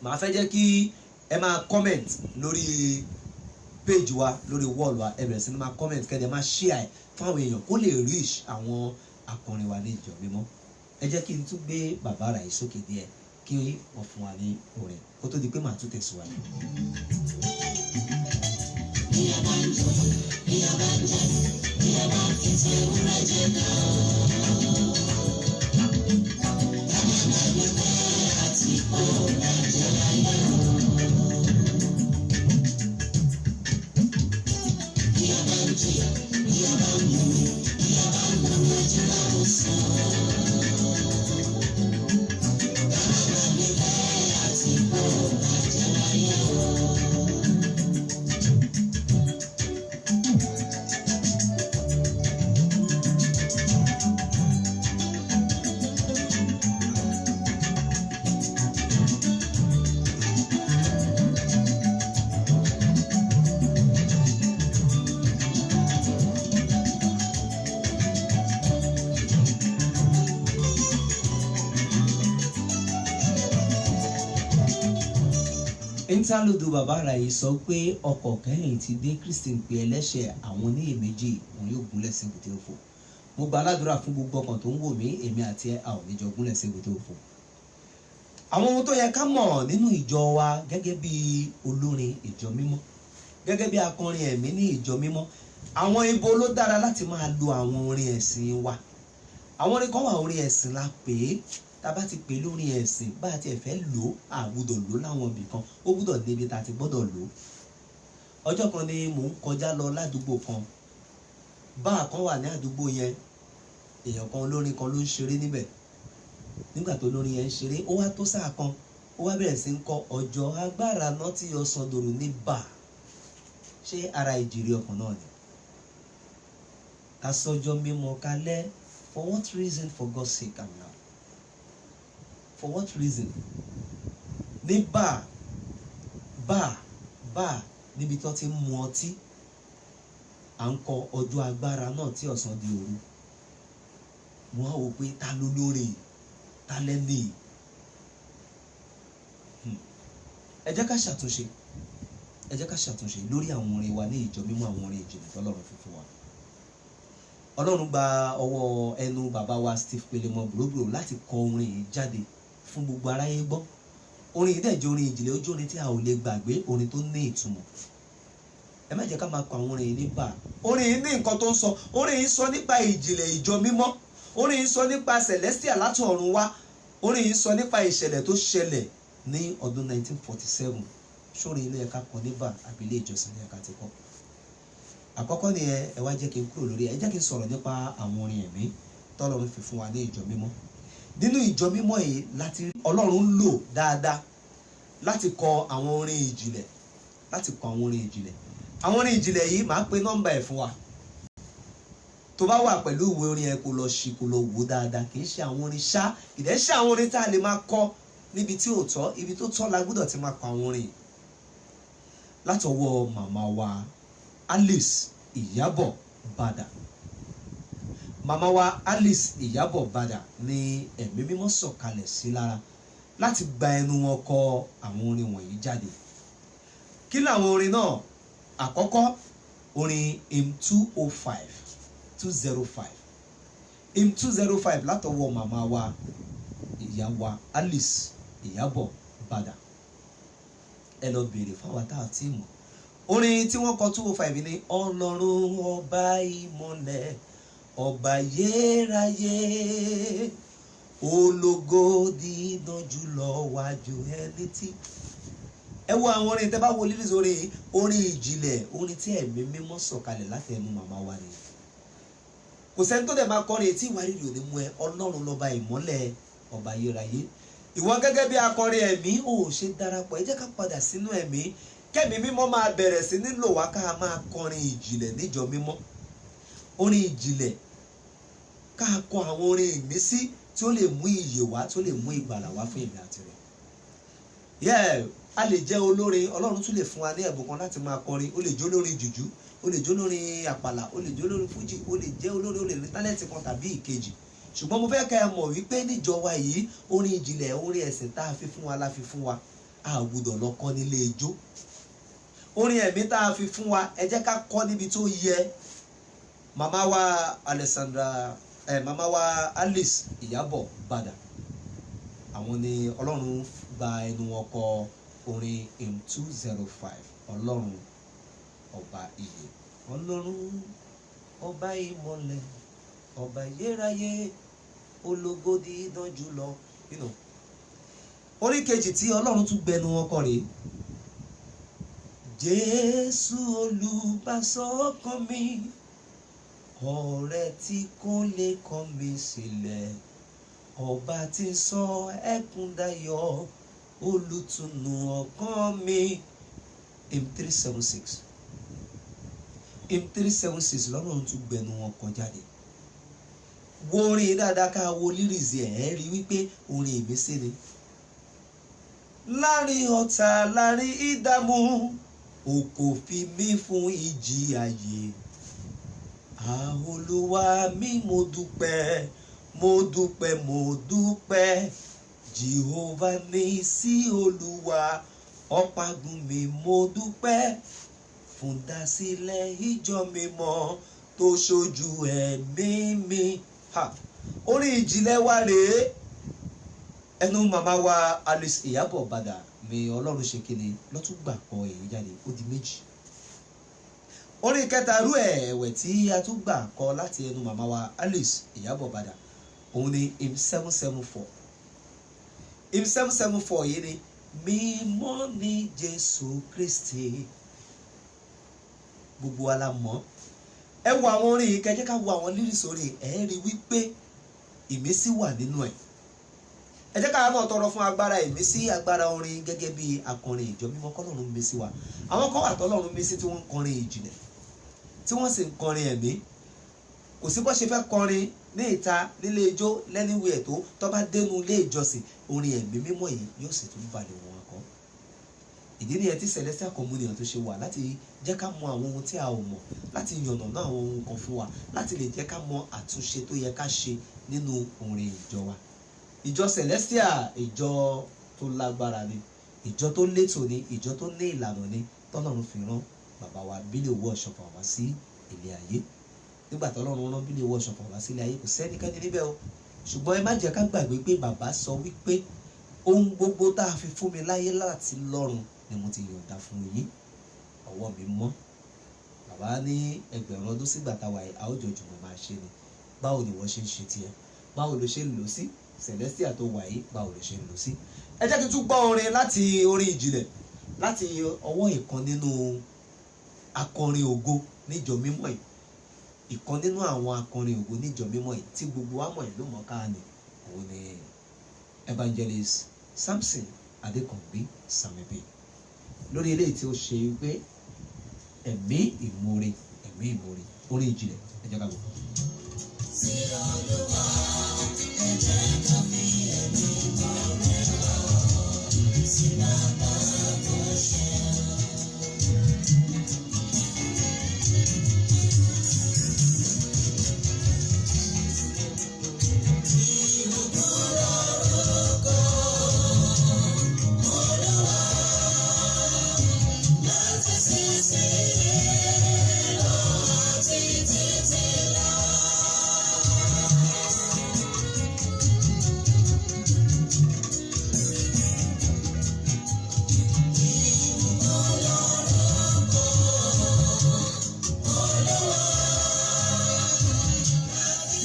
Speaker 1: màá fẹ́ jẹ́ kí ẹ máa comment lórí page wa, lórí wall wa, ẹ bẹ̀rẹ̀ sí ní máa comment, kẹ́ ẹ máa share fún àwọn èèyàn kó lè reach àwọn akọrin wa ní ìjọ mímọ́. Ẹ jẹ́ kí n tún gbé bàbá rà yìí sókè díẹ̀ kí wọ́n fún wa ní orin kó tó di pé màá tún tẹ̀síwájú. Interlude bàbá rà yìí sọ pé ọkọ̀ kẹ́yìn ti dé, Kristi ń pe ẹlẹ́ṣẹ̀ àwọn oníyèméjì òun yóò gúnlẹ̀ sí èbúté òfò. Mo gba aládùúrà fún gbogbo ọkàn tó ń wò mí, èmi àti ẹ a ò ní jọ gúnlẹ̀ sí èbúté òfò. Àwọn ohun tó yẹ ká mọ̀ nínú ìjọ wa gẹ́gẹ́ bí olórin ìjọ mímọ́, gẹ́gẹ́ bí akọrin ẹ̀mí ní ìjọ mímọ́, àwọn ibo ló dára láti máa lo àwọn orin ẹ̀sìn wa. Àwọn orin kan wà, orin ẹ̀sìn la pè é. Tá bá ti pè lórí ẹ̀sìn, bá ti ẹ̀ fẹ́ lò á gbọ́dọ̀ lò láwọn ibì kan, ó gbọ́dọ̀ débi tá ti gbọ́dọ̀ lò. Ọjọ́ kan ni mò ń kọjá lọ ládùúgbò kan, báà kan wà ní àdúgbò yẹn, èèyàn kan olórin kan ló ń ṣeré níbẹ̀. Nígbà tó olórin yẹn ń ṣeré, ó wá tó sáà kan, ó wá bẹ̀rẹ̀ sí ń kọ ọjọ́ agbára náà tí ọsàn dòrò ní bà. Ṣé ara ìjìrì ọkàn náà ni? Asọjọ́ mímọ́ kalẹ̀, for what reason? For God's sake I'm now. For what reason? Ní bá níbi tó ti ń mu ọtí, à ń kọ ọjọ́ agbára náà tí ọ̀sán di òru. Mo á wò pé ta ló lórí, ta lẹ́ni. Ẹ jẹ́ ká ṣàtúnṣe, ẹ jẹ́ ká ṣàtúnṣe lórí àwọn orin wa ní ìjọ mímọ́, àwọn orin ìjìnlẹ̀ tọ́lọ́run fi fún wa. Ọlọ́run gba ọwọ́ ẹnu bàbá wa Steve Pelemọ Brobro láti kọ orin yìí jáde fún gbogbo aráyé gbọ́. Orin yìí dẹ̀ jẹ́ orin ìjìnlẹ̀, ojú orin tí a ò lè gbàgbé, orin tó ní ìtumọ̀. Ẹ má jẹ́ ká máa kọ àwọn orin yìí nípa. Orin yìí ní nǹkan tó ń sọ. Orin yìí sọ nípa ìjìnlẹ̀ ìjọ mímọ́. Orin yìí sọ nípa Celestial láti ọ̀run wá. Orin yìí sọ nípa ìṣẹ̀lẹ̀ tó ṣẹlẹ̀ ní ọdún 1947. Sórin ilé ẹ̀ka kan níbà àbí ilé ìjọsìn ní ẹ̀ka ti kọ́. Àkọ́kọ́ ni ẹ wá jẹ́ kí n kúrò lórí ẹ jẹ́ kí n sọ̀rọ̀ nípa àwọn orin ẹ̀mí tọ́lọ́run fi fún wa ní ìjọ mímọ́. Nínú ìjọ mímọ́ yìí láti Ọlọ́run lò dáadáa láti kọ àwọn orin ìjìnlẹ̀, láti kọ àwọn orin ìjìnlẹ̀. Àwọn orin ìjìnlẹ̀ yìí máa pe nọ́mbà ẹ̀ fún wa. Tó bá wà pẹ̀lú ìwé orin ẹ kó lọ ṣí, kó lọ wò dáadáa. Kì í ṣe àwọn orin ṣá, ìdẹ́ ṣe àwọn orin tá a lè máa kọ níbi tí ò tọ́, ibi tó tọ́ la gbọ́dọ̀ ti máa kọ àwọn orin. Látọwọ́ màmá wa Alice Ìyábọ̀ Bàdà. Màmá wa Alice Ìyábọ̀ Bàdà ni ẹ̀mí mímọ́ sọ̀kalẹ̀ sí lára láti gba ẹnu wọn kọ àwọn orin wọ̀nyí jáde. Kí làwọn orin náà? Àkọ́kọ́, orin hymn 205. Hymn 205 látọwọ́ màmá wa ìyá wa Alice Ìyábọ̀ Bàdà. Ẹ lọ béèrè fáwọn tá a ti mọ̀. Orin tí wọ́n kọ 205 ni Ọlọ́run ọba ìmọ́lẹ̀, ọba yéráyé, ológo dídán jùlọ wájú ẹni tí. Ẹ wo àwọn orin, tẹ́ bá wo lyrics orin ìjìnlẹ̀, orin tí ẹ̀mí mímọ́ sọ̀kalẹ̀ láti ẹnu màmá wa ni. kò sẹ́ni tó dẹ̀ máa kọrin etí ìwárìrì ò ní mú ẹ. Ọlọ́run lọ́ba ìmọ́lẹ̀ ọba ayérayé. Ìwọ gẹ́gẹ́ bí akọrin ẹ̀mí ò ṣe darapọ̀, ẹ jẹ́ ká padà sínú ẹ̀mí. Kẹ́mi mímọ́ máa bẹ̀rẹ̀ sí nílò wá ká máa kọrin ìjìnlẹ̀ níjọ mímọ́. Orin ìjìnlẹ̀, ká kọ àwọn orin ìmísí tí ó lè mú ìyè wá, tí ó lè mú ìgbàlà wá fún èmi àti rẹ̀. A lè jẹ́ olórin, Ọlọ́run tún lè fún wa ní ẹ̀bùn kan láti máa kọrin. Ó lè jẹ́ olórin jùjú, ó lè jẹ́ olórin àpàlà, ó lè jẹ́ olórin fújì, ó lè jẹ́ olórin, ó lè ní tálẹ́ǹtì kan tàbí ìkejì. Ṣùgbọ́n mo fẹ́ kẹ́ ẹ mọ̀ wípé níjọ wa yìí orin ìjìnlẹ̀, orin ẹ̀sìn tá a fi fún wa la fi fún wa. A ò gbọdọ̀ lọ kọ́ nílé ijó. Orin ẹ̀mí tá a fi fún wa, ẹ jẹ́ ká kọ́ níbi tó yẹ. Màmá wa Alice Iyabo Bada, àwọn ni Ọlọ́run gba ẹnu wọn kọ orin hymn 205, Ọlọ́run ọba ìyè. Ọlọ́run ọba ìmọ́lẹ̀, ọba ayérayé, ológo dídán jùlọ. Orin kejì tí Ọlọ́run tún gbẹnu wọn kọ rèé. Jésù olùbásọ́kàn mi, ọ̀rẹ́ tí kò lè kọ̀ mí sílẹ̀, ọba tí sọ ẹkún dayọ̀, olùtùnú ọkàn mi. Hymn 376. Hymn 376 lọ́rùn tún gbẹnu wọn kọ jáde. Wo orin dáadáa ká wo lyrics ẹ̀ rí wípé orin ìmísí ni. Láàrin ọ̀tá, láàrin ìdààmú, o kò fi mí fún ìjì ayé. Olúwa mi mo dúpẹ́, mo dúpẹ́, mo dúpẹ́. Jehovah ní sí Olúwa ọ̀págun mi, mo dúpẹ́. Fún dásílẹ̀ ìjọ mímọ́ tó ṣojú ẹ̀mí mi. Orin ìjìnlẹ̀ wa rèé. Ẹnu màmá wa Alice Iyabo Bada mi Ọlọ́run ṣe kíni lọ́tún gbà kọ èyí jáde, ó di méjì. Orin kẹta rú ẹ̀wẹ̀ tí a tún gbà kọ láti ẹnu màmá wa Alice Iyabo Bada, òun ni hymn 774. Hymn 774 yìí ni mímọ́ ni Jésù Kristi. Gbogbo wa la mọ̀. Ẹ wo àwọn orin yìí, kẹ́jẹ́ ká wo àwọn lyrics orin, ẹ rí wípé ìmísí wà nínú ẹ̀. Ẹ jẹ́ ká náà tọrọ fún agbára ìmísí, agbára orin gẹ́gẹ́ bí akọrin ìjọ mímọ́ k'Ọlọ́run mí sí wa. Àwọn kan wà t'Ọlọ́run mí sí tí wọ́n ń kọrin ìjìnlẹ̀, tí wọ́n sì ń kọrin ẹ̀mí. Kò sí bó ṣe fẹ́ kọrin ní ìta, nílé ijó, lẹ́níwẹ̀ẹ́ tó bá dénú ilé ìjọsìn, orin ẹ̀mí mímọ́ yìí yóò sì tún balẹ̀ wọn akọ. Ìdí nìyẹn tí Celestial Communion tó ṣe wà, láti jẹ́ ká mọ àwọn ohun tí a ò mọ̀, láti yànnàná àwọn ohun kan fún wa, láti lè jẹ́ ká mọ àtúnṣe tó yẹ ká ṣe nínú orin ìjọ wa. Ìjọ Celestial, ìjọ tó lágbára ni, ìjọ tó létò ni, ìjọ tó ní ìlànà ni, t'Ọlọ́run fi rán bàbá wa Billy Owóọ̀ṣọ́fà wá sí ilé ayé. Nígbà t'Ọlọ́run rán Billy Owóọ̀ṣọ́fà wá sí ilé ayé, kò sẹ́nikẹ́ni níbẹ̀ o. Ṣùgbọ́n ẹ má jẹ́ ká gbàgbé pé bàbá sọ wípé ohun gbogbo tá a fi fún mi láyé láti lọ́run ni mo ti yọ̀ǹda fún yín, ọwọ́ mi mọ́. Bàbá ní ẹgbẹ̀rún ọdún sígbà táwa yìí, a ó jọ jùmọ̀ máa ṣe ni. Báwo ni wọ́n ṣe ń ṣe tiẹ̀? Báwo ló ṣe ń lò sí? Celestial tó wà yìí, báwo ló ṣe ń lò sí? Ẹ jẹ́ kí n tún gbọ́ orin láti orin ìjìnlẹ̀, láti ọwọ́ ìkan nínú akọrin ògo níjọ mímọ́ yìí. Ìkan nínú àwọn akọrin ògo níjọ mímọ́ yìí tí gbogbo wa mọ̀ ìlú mọ̀ọ́ká ni, òun ni Evangelist Samson Adékànbí Samibi. Lórí eléyìí tí ó ṣe wípé ẹ̀mí ìmoore, orin ìjìnlẹ̀, ẹ jẹ́ ká gbọ́. Sí Olúwa, ẹ jẹ́ ká fi ẹ̀mí ìmoore hàn, sí bàbá tó ṣe.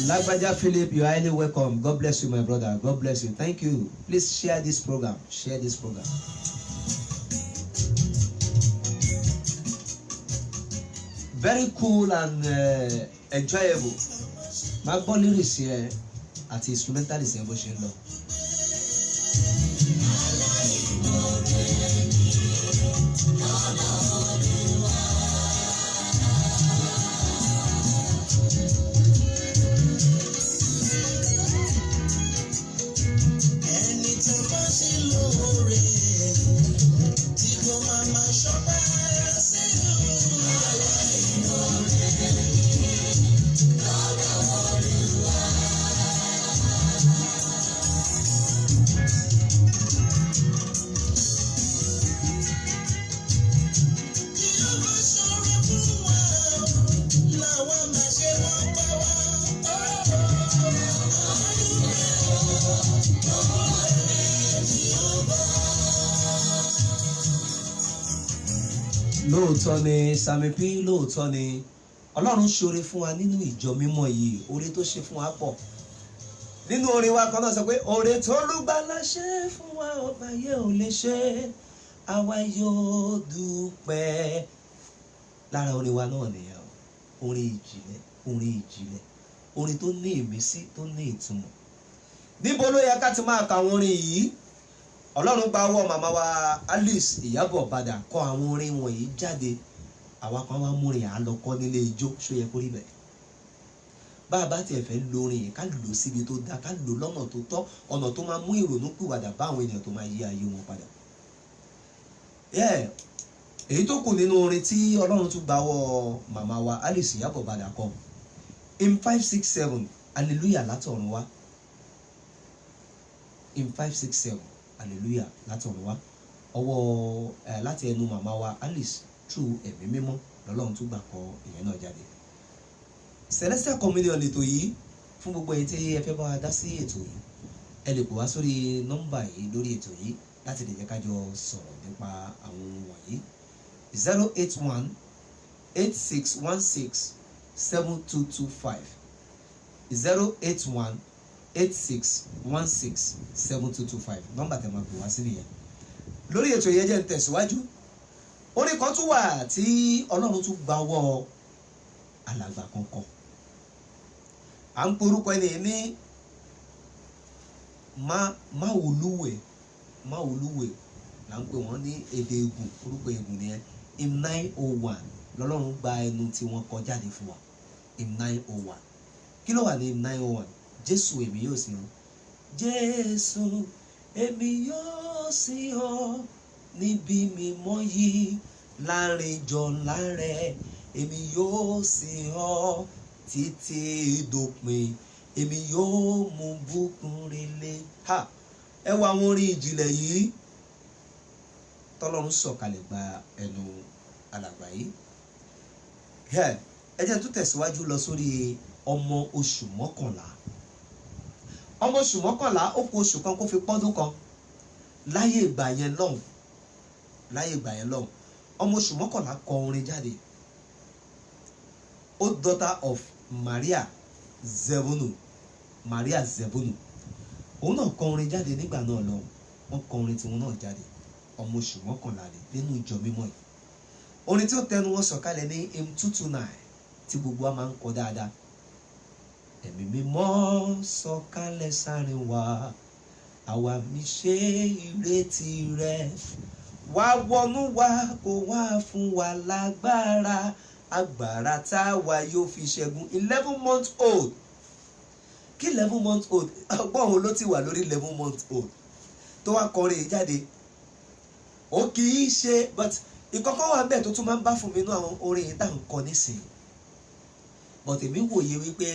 Speaker 1: Lagbaja Philip, you are highly welcome. God bless you, my brother. God bless you. Thank you. Please share this program. Share this program. Very cool and enjoyable. máa gbọ́ lyrics yẹn àti instrumentalist yẹn bó ṣe ń lọ. Lóòótọ́ ni Sami P, lóòótọ́ ni Ọlọ́run ṣoore fún wa nínú ìjọ mímọ́ yìí, oore tó ṣe fún wa pọ̀. Nínú orin wa kan náà sọ pé oore tó lùgbàlà ṣe fún wa ọba yẹ ò lè ṣe, àwa yóò dúpẹ́. Lára orin wa náà nìyẹn, orin ìjìnlẹ̀, orin tó ní ìmísí, tó ní ìtumọ̀. Níbo ló yẹ ká ti máa ka àwọn orin yìí? Ọlọ́run gba ọwọ́ màmá wa Alice Ìyábọ̀ Bàdà kọ àwọn orin wọ̀nyí jáde. Àwa kan wá múrin à lọ kọ́ nílé ijó, ṣó yẹ kó rí bẹ́ẹ̀? Bá a bá tiẹ̀ fẹ́ lo orin yìí ká lò síbi tó dáa, ká lò lọ́nà tó tọ́, ọ̀nà tó máa mú ìrònú pìwàdà bá àwọn ènìyàn tó máa yí ayé wọn padà. Èyí tó kù nínú orin tí Ọlọ́run tún gba ọwọ́ màmá wa Alice Ìyábọ̀ Bàdà kọ, hymn 567 hallelujah látọ̀run wá. Hymn 567 hallelujah látọ̀run wá. Ọwọ́ láti ẹnu màmá wa Alice through ẹ̀mí mímọ́ lọ́lọ́run tún gbà kọ ìyẹn náà jáde. Celestial Communion lètò yìí fún gbogbo ẹ̀yin tí ẹ fẹ́ bá wa dá sí ètò yìí. Ẹ lè pè wá sórí nọ́mbà yìí lórí ètò yìí láti lè jẹ́ ká jọ sọ̀rọ̀ nípa àwọn ohun wọ̀nyí. 081 8616 7225 081 8616 7225 nọ́mbà tẹ́ máa pè wá sí nìyẹn. Lórí ètò yẹn jẹ́ ń tẹ̀síwájú. Orin kan tún wà tí Ọlọ́run tún gba ọwọ́ alàgbà kankan. À ń porúkọ ẹni ní Máwòlúwẹ̀ là ń pè wọ́n ní èdè Ègùn, orúkọ Ègùn nìyẹn. Hymn 901 lọ́lọ́run gba ẹnu tí wọ́n kọ jáde fún wa. Hymn 901. Kí ló wà ní hymn 901? Jésù èmi yóò sìn ọ́. Jésù èmi yóò sìn ọ́ níbi mímọ́ yìí láàrin ìjọ ńlá rẹ̀. Èmi yóò sìn ọ́ títí dópin. Èmi yóò mú bùkún relé. Ẹ wo àwọn orin ìjìnlẹ̀ yìí tọ́lọ́run sọ̀kalẹ̀ gba ẹnu alàgbà yìí. Ẹ jẹ́ tó tẹ̀síwájú lọ sórí ọmọ oṣù mọ́kànlá. Ọmọ oṣù mọ́kànlá ó kù oṣù kan kó fi pọ́dún kan. Láyé ìgbà yẹn lọ́hùn, ọmọ oṣù mọ́kànlá kọ orin jáde. O daughter of Maria Zebunu. Òun náà kọ orin jáde nígbà náà lọ. Wọ́n kọ orin tiwọn náà jáde. Ọmọ oṣù mọ́kànlá rẹ̀ nínú ìjọ mímọ́ yìí. Orin tí ó tẹnu wọn sọ̀kalẹ̀ ní hymn 229 tí gbogbo wa máa ń kọ dáadáa. Ẹ̀mí mímọ́ sọ̀kalẹ̀ sáàrin wa, àwa mi ṣe ìrètí rẹ̀. Wá wọnú wa kó wá fún wa lágbára, agbára táwa yóò fi ṣẹ́gun. 11 months old. Kí 11 months old? Ọgbọ́n òun ló ti wà lórí 11 months old tó wá kọrin jáde. Ó kì í ṣe but ìkọ́kọ́ wà bẹ́ẹ̀ tó tún máa ń bá fún mi nínú àwọn orin yìí tá à ń kọ nísìnyí. But èmi wòye wípé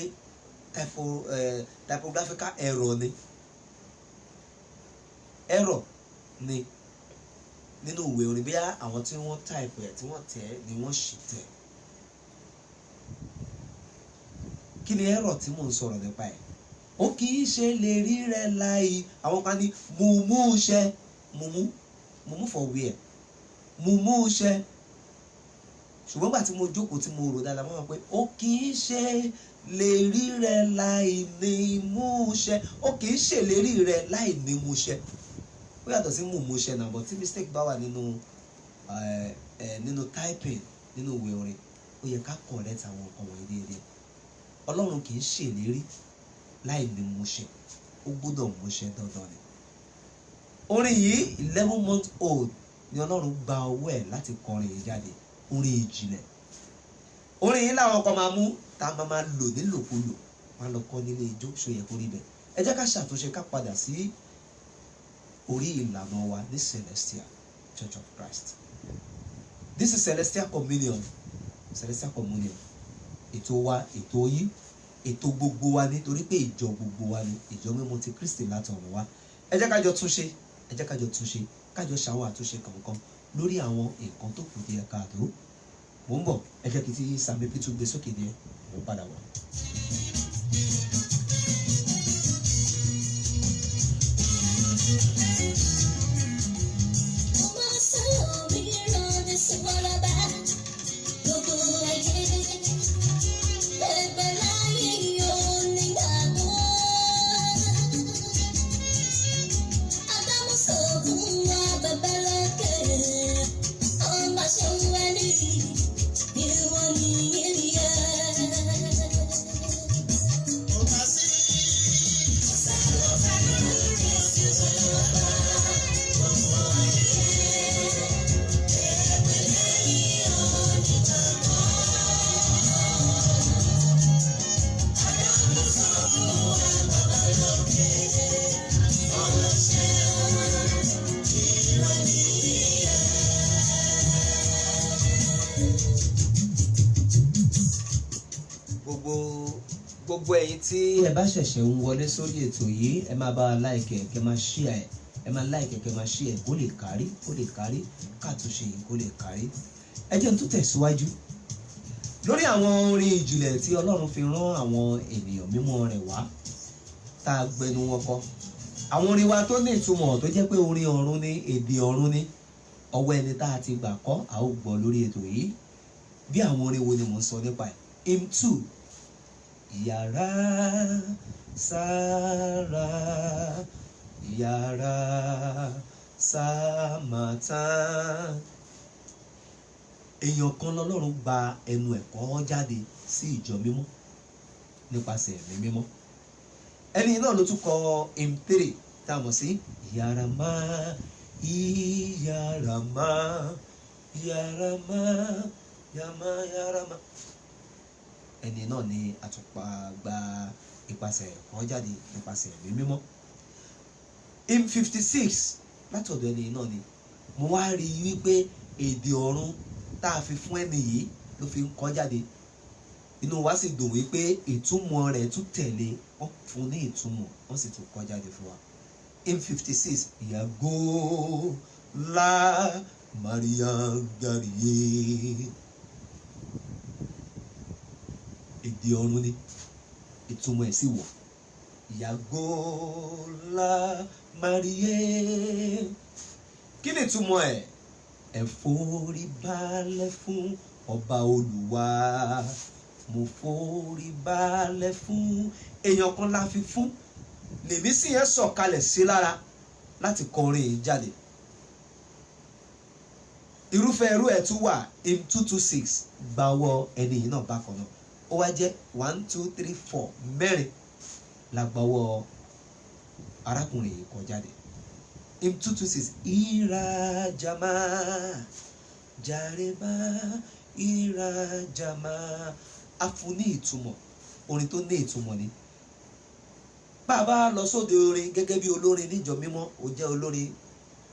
Speaker 1: typographical error ni nínú ìwé orin bí àwọn tí wọ́n type ẹ̀ tí wọ́n tẹ̀ ni wọ́n ṣì tẹ̀. Kí ni error tí mò ń sọ̀rọ̀ nípa ẹ̀? Ó kì í ṣe lè rí rẹ̀ láì, àwọn kan ní mùmú ṣẹ, mùmú for where? Mùmú ṣẹ. Ṣùgbọ́n gbà tí mo jókòó tí mo rò dáadáa, mo mọ̀ pé ó kì í ṣe lè rí rẹ̀ láì ní mú ṣẹ. Ó kì í ṣe lè rí rẹ̀ láì ní mú ṣẹ. Ó yàtọ̀ sí mùmú ṣẹ náà, but tí mistake bá wà nínú typing nínú ìwé orin, ó yẹ ká correct àwọn nǹkan wọ̀nyí déédéé. Ọlọ́run kì í ṣèlérí láì ní múṣẹ, ó gbọ́dọ̀ múṣẹ dandan ni. Orin yìí 11 months old ni Ọlọ́run gba ọwọ́ ẹ̀ láti kọrin yìí jáde, orin ìjìnlẹ̀. Orin yìí làwọn kan máa mú tá a máa lò nílòkulò, wọn lọ kọ nílé ijó, ṣó yẹ kó rí bẹ́ẹ̀. Ẹ jẹ́ ká ṣàtúnṣe, ká padà sí orí ìlànà wa ní Celestial Church of Christ. This is Celestial Communion. Celestial Communion. Ètò wa, ètò yìí, ètò gbogbo wa nítorí pé ìjọ gbogbo wa ni, ìjọ mímọ́ ti Kristi láti ọ̀run wá. Ẹ jẹ́ ká jọ túnṣe, ẹ jẹ́ ká jọ túnṣe, ká jọ ṣàwọn àtúnṣe kankan lórí àwọn nǹkan tó kù díẹ̀ káàtó. Mo ń bọ̀, ẹ jẹ́ kí tí Sami Pitu gbé sókè díẹ̀, mo padà wá. Gbogbo ẹ̀yin tí ẹ bá ṣẹ̀ṣẹ̀ ń wọlé sórí ètò yìí, ẹ máa bá wa like ẹ, kẹ́ máa share ẹ, ẹ máa like ẹ, kẹ́ máa share ẹ, kó lè kárí, káàtúnṣe yìí kó lè kárí. Ẹ jẹ́ n tún tẹ̀síwájú lórí àwọn orin ìjìnlẹ̀ tí Ọlọ́run fi rán àwọn ènìyàn mímọ́ rẹ̀ wá, tá a gbẹnu wọn kọ. Àwọn orin wa tó ní ìtumọ̀ tó jẹ́ pé orin ọ̀run ni, èdè ọ̀run ni, ọwọ́ ẹni tá a ti gbà kọ́, a ó gbọ́ lórí ètò yìí. Bí àwọn orin wo ni mò ń sọ nípa ẹ̀? Hymn 2. Yàrá sára, yàrá sámátà. Èèyàn kan lọ́lọ́run gba ẹnu ẹ̀kọ́ jáde sí ìjọ mímọ́ nípasẹ̀ ẹ̀mí mímọ́. Ẹni náà ló tún kọ hymn 3 tá a mọ̀ sí yàrá máa, yàrá máa, yàrá máa, yàrá máa. Ẹni náà ni àtùpà gba ìpasẹ̀ ẹ̀kọ́ jáde nípasẹ̀ ẹ̀mí mímọ́. Hymn 56 látọ̀dọ̀ ẹni náà ni mo wá rí i wípé èdè ọ̀run tá a fi fún ẹni yìí ló fi ń kọ jáde. Inú wa sì dùn wípé ìtumọ̀ rẹ̀ tún tẹ̀lé, wọ́n fún ní ìtumọ̀, wọ́n sì tún kọ jáde fún wa. Hymn 56 ìyàgò la Maria gàríyé. Èdè ọ̀run ni, ìtumọ̀ ẹ̀ sì wọ̀. Ìyàgò la Maria. Kí ni ìtumọ̀ ẹ̀? Ẹ forí balẹ̀ fún ọba Olúwa, mo forí balẹ̀ fún. Èèyàn kan la fi fún, lèmi sì yẹn sọ̀kalẹ̀ sí lára láti kọrin yìí jáde. Irúfẹ́ irú ẹ̀ tún wà. Hymn 226 gbàwọ́ ẹni yìí náà bákan náà. Ó wá jẹ́ 1 2 3 4 mẹ́rin la gbàwọ́ arákùnrin yìí kọ jáde. Hymn 226 ìrajàmá jàrèmá ìrajàmá. A fún ní ìtumọ̀, orin tó ní ìtumọ̀ ni. Bàbá lọ sóde orin gẹ́gẹ́ bí olórin níjọ mímọ́, ó jẹ́ olórin,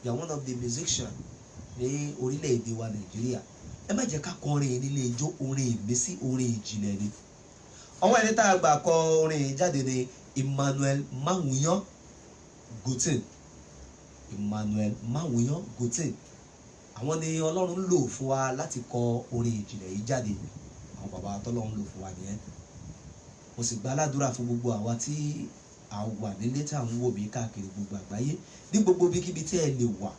Speaker 1: you are one of the musicians ní orílẹ̀-èdè wa Nàìjíríà. Ẹ má jẹ́ ká kọrin nílé ijó, orin ìmísí, orin ìjìnlẹ̀ ni. Ọwọ́ ẹni tá a gbà kọ orin jáde ni Emmanuel Mawuyan Gotin. Emmanuel Mawuyan Gotin. Àwọn ni Ọlọ́run lò fún wa láti kọ orin ìjìnlẹ̀ yìí jáde. Àwọn bàbá tọ́lọ́run lò fún wa nìyẹn. Mo sì gba aládùúrà fún gbogbo àwa tí a wà nílé tí à ń wò mí káàkiri gbogbo àgbáyé, ní gbogbo bíkíbi tí ẹ lè wà.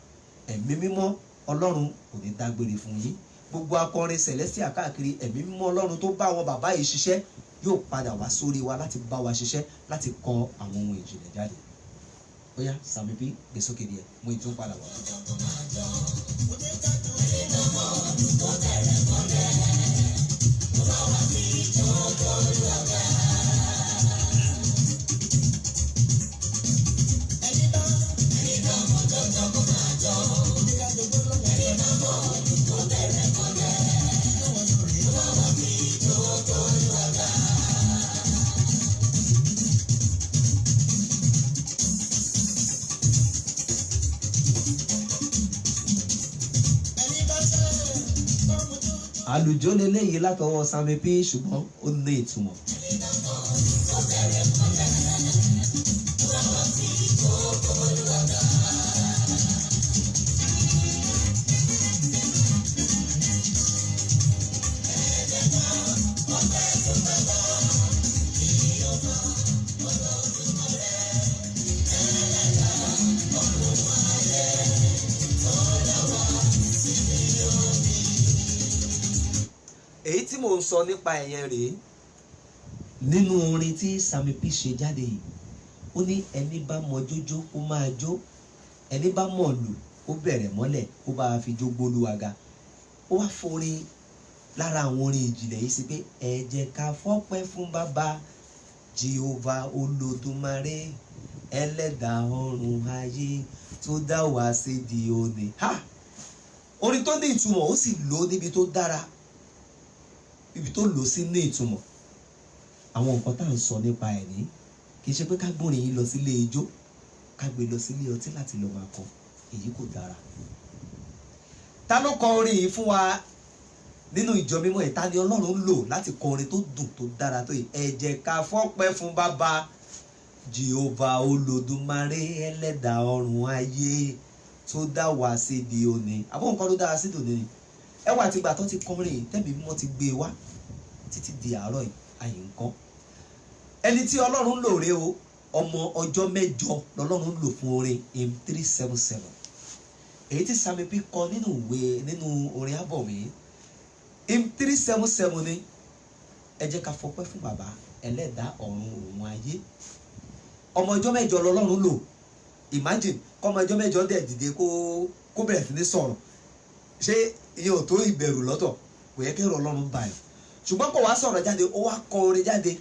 Speaker 1: Ẹ̀mí mímọ́ Ọlọ́run kò ní dágbére fún yín. Gbogbo akọrin Celestial káàkiri, ẹ̀mí mímọ́ Ọlọ́run tó bá àwọn bàbá yìí ṣiṣẹ́ yóò padà wá sórí wa láti bá wa ṣiṣẹ́, láti kọ àwọn ohun ìjìnlẹ̀ jáde. Ó yá Sami P gbé sókè díẹ̀, mo ìtún padà wá. àlùjọ lélẹ́yìí látọwọ́ Sammy P ṣùgbọ́n ó ní ìtumọ̀. èyí tí mò ń sọ nípa ẹ̀yẹn rèé nínú orin tí Sammy P ṣe jáde yìí ó ní ẹni bá mọ jójó kó máa jó ẹni bá mọ̀ lù kó bẹ̀rẹ̀ mọ́lẹ̀ kó bá fi jó gbólúwaga ó wá forin lára àwọn orin ìjìnlẹ̀ yìí sí pé ẹ jẹ́ ká fọ́pẹ́ fún bàbá Jehovah Olódùmarè ẹlẹ́dàá ọ̀run ayé tó dá wa sí di òní. Orin tó ní ìtumọ̀ ó sì lò níbi tó dára ibi tó lò sí ní ìtumọ̀. Àwọn nǹkan tá à ń sọ nípa ẹ̀ ní kì í ṣe pé ká gbórin yìí lọ sílé ijó ká gbé lọ sílé ọtí láti lọ máa kọ èyí kò dára. Ta ló kọ orin yìí fún wa nínú ìjọ mímọ́ ẹ̀? Ta ni Ọlọ́run lò láti kọ orin tó dùn tó dára tó yìí? Ẹ jẹ́ ká fọ́pẹ́ fún bàbá Jehovah Olódùmarè ẹlẹ́dàá ọ̀run ayé tó dá wa sí di òní. Àbọ̀ nǹkan ló dára sí di òní ni ẹ wà àtìgbà tó ti kọrin tẹ́mi mímọ́ ti gbé wá títí di àárọ̀ yìí àyè nǹkan. Ẹni tí Ọlọ́run lò rè o ọmọ ọjọ́ mẹ́jọ lọ́lọ́run lò fún orin hymn 377 èyí tí Sammy P kọ nínú orin ábọ̀ mi hymn 377 ni ẹ jẹ́ ká fọpẹ́ fún bàbá ẹlẹ́dàá ọ̀run òun ayé. Ọmọ ọjọ́ mẹ́jọ lọ́lọ́run lò. Imagine kọ́mọ ọjọ́ mẹ́jọ dẹ̀ dìde kó bẹ̀rẹ̀ sí ní sọ̀rọ̀. Ṣé iye ò tó ìbẹ̀rù lọ́tọ̀? Kò yẹ kí ẹ̀rọ Ọlọ́run bá ẹ̀. Ṣùgbọ́n kò wá sọ̀rọ̀ jáde ó wá kọ orin jáde.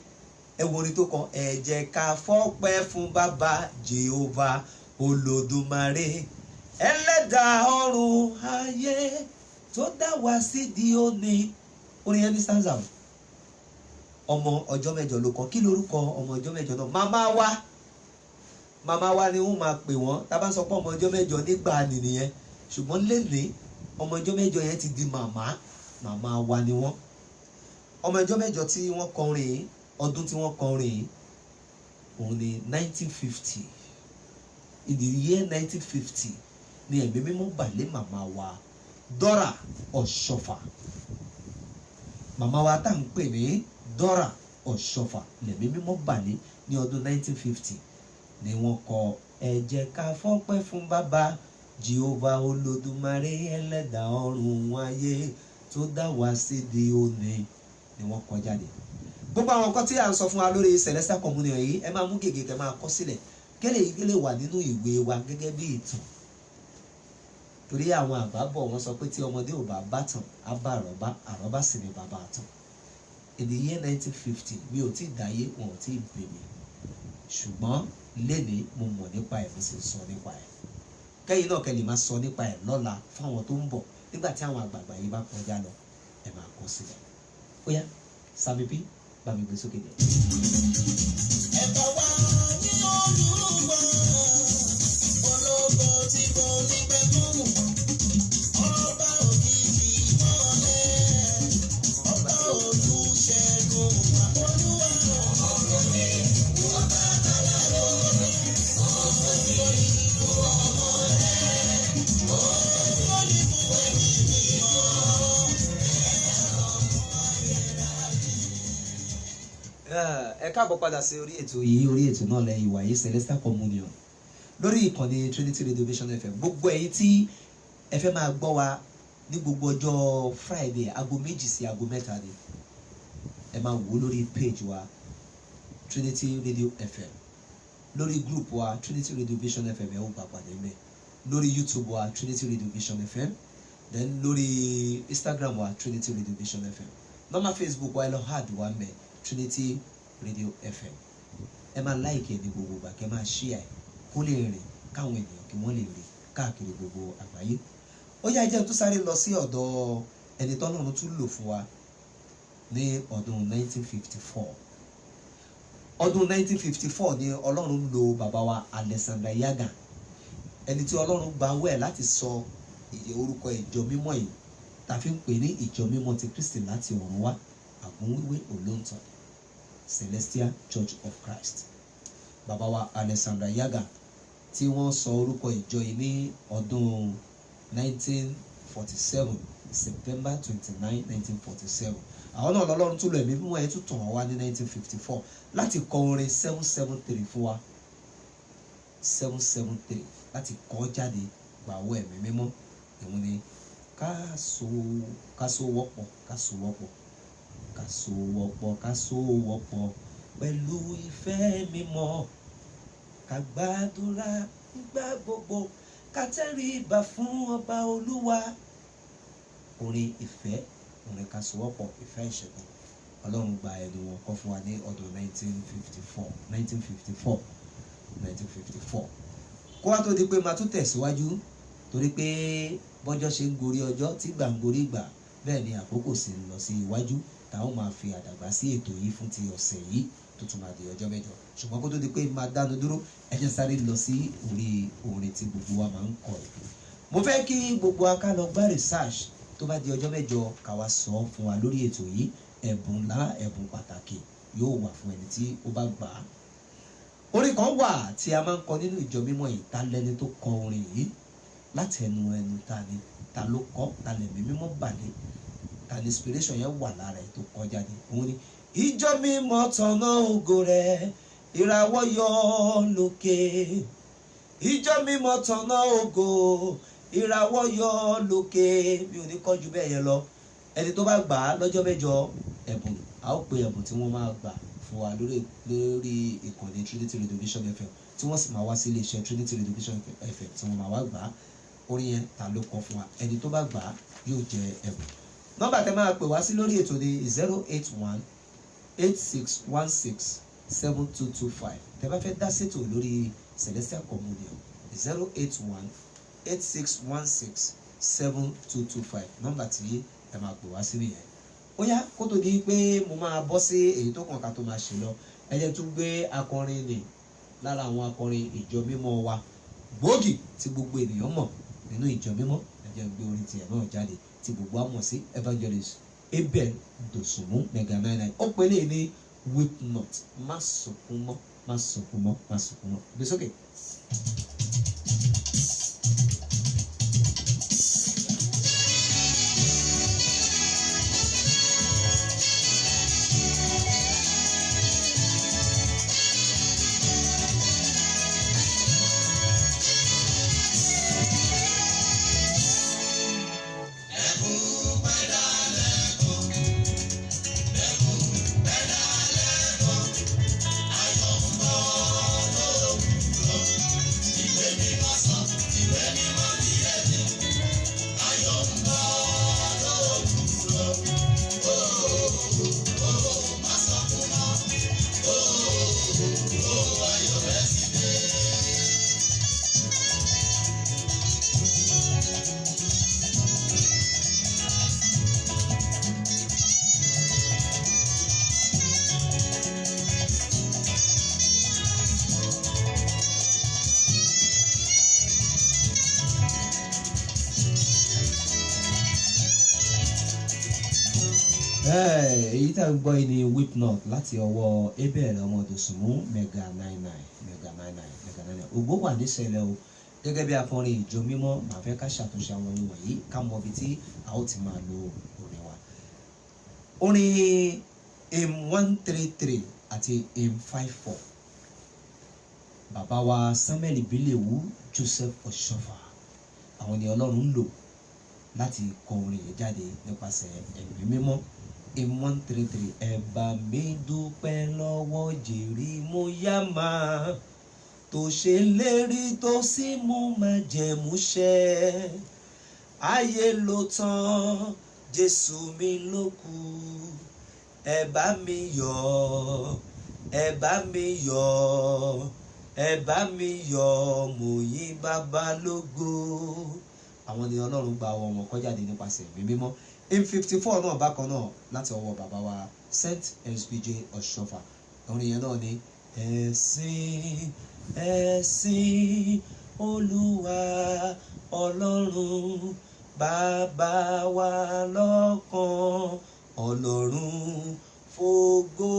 Speaker 1: Ẹ wo orin tó kọ ẹ jẹ́ ká fọ́pẹ́ fún bàbá Jehovah Olódùmarè ẹlẹ́dàá ọ̀run ayé tó dá wa sí di òní. Orin yẹn ní stanza ọmọ ọjọ́ mẹ́jọ ló kọ. Kí lorúkọ ọmọ ọjọ́ mẹ́jọ náà? Màmá wa ni wọ́n máa pè wọ́n tá bá sọ pé ọmọ ọjọ́ mẹ́jọ nígbà nìyẹn. Ṣùgbọ́n lẹ́nìí ọmọ ọjọ́ mẹ́jọ yẹn ti di màmá wa ni wọ́n. Ọmọ ọjọ́ mẹ́jọ tí wọ́n kọrin ọdún tí wọ́n kọrin òun ni 1950. In the year 1950 ni ẹ̀mí mímọ́ bà lé màmá wa Dora Ọ̀ṣọ́fà. Màmá wa tá à ń pè ní Dora Ọ̀ṣọ́fà ni ẹ̀mí mímọ́ bà lé ní ọdún 1950 ni wọ́n kọ ẹ jẹ́ ká fọ́pẹ́ fún bàbá Jehovah Olódùmarè ẹlẹ́dàá ọ̀run ayé tó dá wa sí di òní ni wọ́n kọ jáde. Gbogbo àwọn nǹkan tí a ń sọ fún wa lórí Celestial Communion yìí ẹ máa mú gègé kẹ́ máa kọ sílẹ̀ kẹ́lẹ̀ yìí lè wà nínú ìwé wa gẹ́gẹ́ bí ìtàn. Torí àwọn àgbà bọ̀ wọ́n sọ pé tí ọmọdé ò bá bá tàn á bá àrọ́bá sì ni bàbá àtàn. In the year 1950 mi ò tí ì dáyé wọn ò tí ì bè mí ṣùgbọ́n lénìí mo mọ̀ nípa ẹ̀ mo sì sọ nípa ẹ̀. Kẹ́yìn náà kẹ́ lè máa sọ nípa ẹ̀ lọ́la fáwọn tó ń bọ̀ nígbà tí àwọn àgbààgbà yìí bá kọjá lọ ẹ máa kọ sílẹ̀. Ó yá Sammy P bá mi gbé sókè dé.
Speaker 2: Ẹ bá wá ní Olúwa ológo tí kò ní gbẹ́kúrú ọba òkìkí mọ́lẹ̀ ọba olùṣègùn Olúwa ọ̀rọ̀ mi ọba aláàbò mi ọmọ mi olùkọ́ ọmọ rẹ̀ olùkọ́ ẹ̀mí mi mọ́
Speaker 1: ẹ káàbọ̀ padà sí orí ètò yìí orí ètò náà lẹ́yìn ìwà yìí Celestial Communion lórí ìkànnì Trinity Radio Vision FM. Gbogbo ẹ̀yin tí ẹ fẹ́ máa gbọ́ wa ní gbogbo ọjọ́ Friday aago 2 sí aago 3 ni ẹ máa wò lórí page wa Trinity Radio FM, lórí group wa Trinity Radio Vision FM ẹ ó bá pàdé mẹ́, lórí YouTube wa Trinity Radio Vision FM, then lórí Instagram wa Trinity Radio Vision FM, normal Facebook wa ẹ lọ hard wa mẹ́ Trinity Radio FM. Ẹ máa like ẹ ní gbogbo ìgbà kẹ́ máa share kó lè rìn káwọn ènìyàn kí wọ́n lè rí káàkiri gbogbo àgbáyé. Ó yá jẹ́ tó sáré lọ sí ọ̀dọ̀ ẹni tọ́lọ́run tún lò fún wa ní ọdún 1954. Ọdún 1954 ni Ọlọ́run lò bàbá wa Alexander Yagan, ẹni tí Ọlọ́run gba wẹ̀ láti sọ orúkọ ìjọ mímọ́ yìí tá a fi ń pè ní ìjọ mímọ́ ti Kristi láti ọ̀run wá àgúnwíwé olóńtọ̀ Celestial Church of Christ. Bàbá wa Alexander Yaga tí wọ́n sọ orúkọ ìjọ yìí ní ọdún 1947 September 29 1947. Àwọn náà lọ́lọ́run tún lọ ẹ̀mí mímọ́ ẹ̀ tún tàn wá ní 1954 láti kọ orin 773 fún wa 773 láti kọ jáde gbàwọ́ ẹ̀mí mímọ́. Ìwọ̀n ni ká so wọ́pọ̀ pẹ̀lú ìfẹ́ mímọ́, ká gbàdúrà nígbà gbogbo, ká tẹríba fún ọba Olúwa. Orin ìfẹ́, orin ká so wọ́pọ̀, ìfẹ́ ìṣẹ̀gun. Ọlọ́run gba ẹnu wọn kọ́ fún wa ní ọdún 1954. Kó wá tó di pé máa tún tẹ̀síwájú torí pé bọ́jọ́ ṣe ń gorí ọjọ́ tí gbà ń gorí ìgbà bẹ́ẹ̀ ni àkókò sì ń lọ sí iwájú táwọn máa fi àdàgbà sí ètò yìí fún ti ọ̀sẹ̀ yìí tó tún máa di ọjọ́ mẹ́jọ. Ṣùgbọ́n kó tó di pé máa dánu dúró ẹ jẹ́ sáré lọ sí orí orin tí gbogbo wa máa ń kọ. Mo fẹ́ kí gbogbo wa ká lọ gbá research tó bá di ọjọ́ mẹ́jọ ká wá sọ fún wa lórí ètò yìí. Ẹ̀bùn ńlá, ẹ̀bùn pàtàkì yóò wà fún ẹni tí ó bá gbà á. Orin kan wà tí a máa ń kọ nínú ìjọ mímọ́ yìí. Ta lẹni tó kọ orin yìí? Láti ẹnu ta ni? Ta ló kọ? Ta lẹ̀mí mímọ́ balẹ̀? Ta ni inspiration yẹn wà lára ẹ̀ tó kọ jáde? Òun ni ìjọ mímọ́ tọ̀nà ògo rẹ̀, ìràwọ̀ yọ lókè. Ìjọ mímọ́ tọ̀nà ògo, ìràwọ̀ yọ lókè. Mi ò ní kọ́ ju bẹ́ẹ̀ yẹn lọ. Ẹni tó bá gbà á lọ́jọ́ mẹ́jọ ẹ̀bùn, a ó pe ẹ̀bùn tí wọ́n máa gbà fún wa lórí ìkànnì Trinity Radio Vision FM tí wọ́n sì máa wá sí iléeṣẹ́ Trinity Radio Vision FM tí wọ́n máa wá gbà á. Orin yẹn ta ló kọ fún wa? Ẹni tó bá gbà á yóò jẹ ẹ̀bùn. Nọ́mbà tẹ́ máa pè wá sí lórí ètò ní 081-8616-7225. Tẹ́ bá fẹ́ dá sétò lórí Celestial Communion 081-8616-7225. Nọ́mbà tí ẹ máa pè wá sí nìyẹn. Ó yá kó tó di pé mo máa bọ́ sí èyí tó kàn ká tó máa ṣe lọ. Ẹ jẹ́ tún gbé akọrin nì lára àwọn akọrin ìjọ mímọ́ wa gbòógì tí gbogbo ènìyàn mọ̀ nínú ìjọ mímọ́. Ẹ jẹ́ gbé orin tiẹ̀ náà jáde tí gbogbo wa mọ̀ sí Evangelist Abel Dosunmu Mega 99. Ó pè é ní Weep Not. Má sunkún mọ́, má sunkún mọ́, má sunkún mọ́. Gbé sókè. Èyí tá ń gbọ́ yìí ni Weep Not láti ọwọ́ Abel ọmọ Dosunmu Mega 99. Ògo wà níṣẹ̀lẹ̀ o. Gẹ́gẹ́ bí akọrin ìjọ mímọ́ màá fẹ́ ká ṣàtúnṣe àwọn ohun wọ̀nyí ká mọ ibi tí a ó ti máa lo orin wa. Orin hymn 133 àti hymn 54. Bàbá wa Samuel Ìbílẹ̀wú Joseph Oshofa àwọn ni Ọlọ́run ń lò láti kọ orin yìí jáde nípasẹ̀ ẹ̀mí mímọ́. Hymn 133. Ẹ bá mi dúpẹ́ lọ́wọ́ Jerimóyámà tó ṣe lérí tó sì mú májẹ̀mú ṣẹ. Ayé ló tán, Jésù mi ló kù. Ẹ bá mi yọ̀, ẹ bá mi yọ̀, ẹ bá mi yọ̀, mo yìn Bàbá lógo. Àwọn ni Ọlọ́run gba ọwọ́ wọn kọjá dé nípasẹ̀ ẹ̀mí mímọ́. Hymn 54 náà bákan náà láti ọwọ́ bàbá wa Saint SBJ Oshofa. Orin yẹn náà ni ẹ̀sìn ẹ̀sìn Olúwa Ọlọ́run bàbá wa lọ́kàn ọlọ́run fògo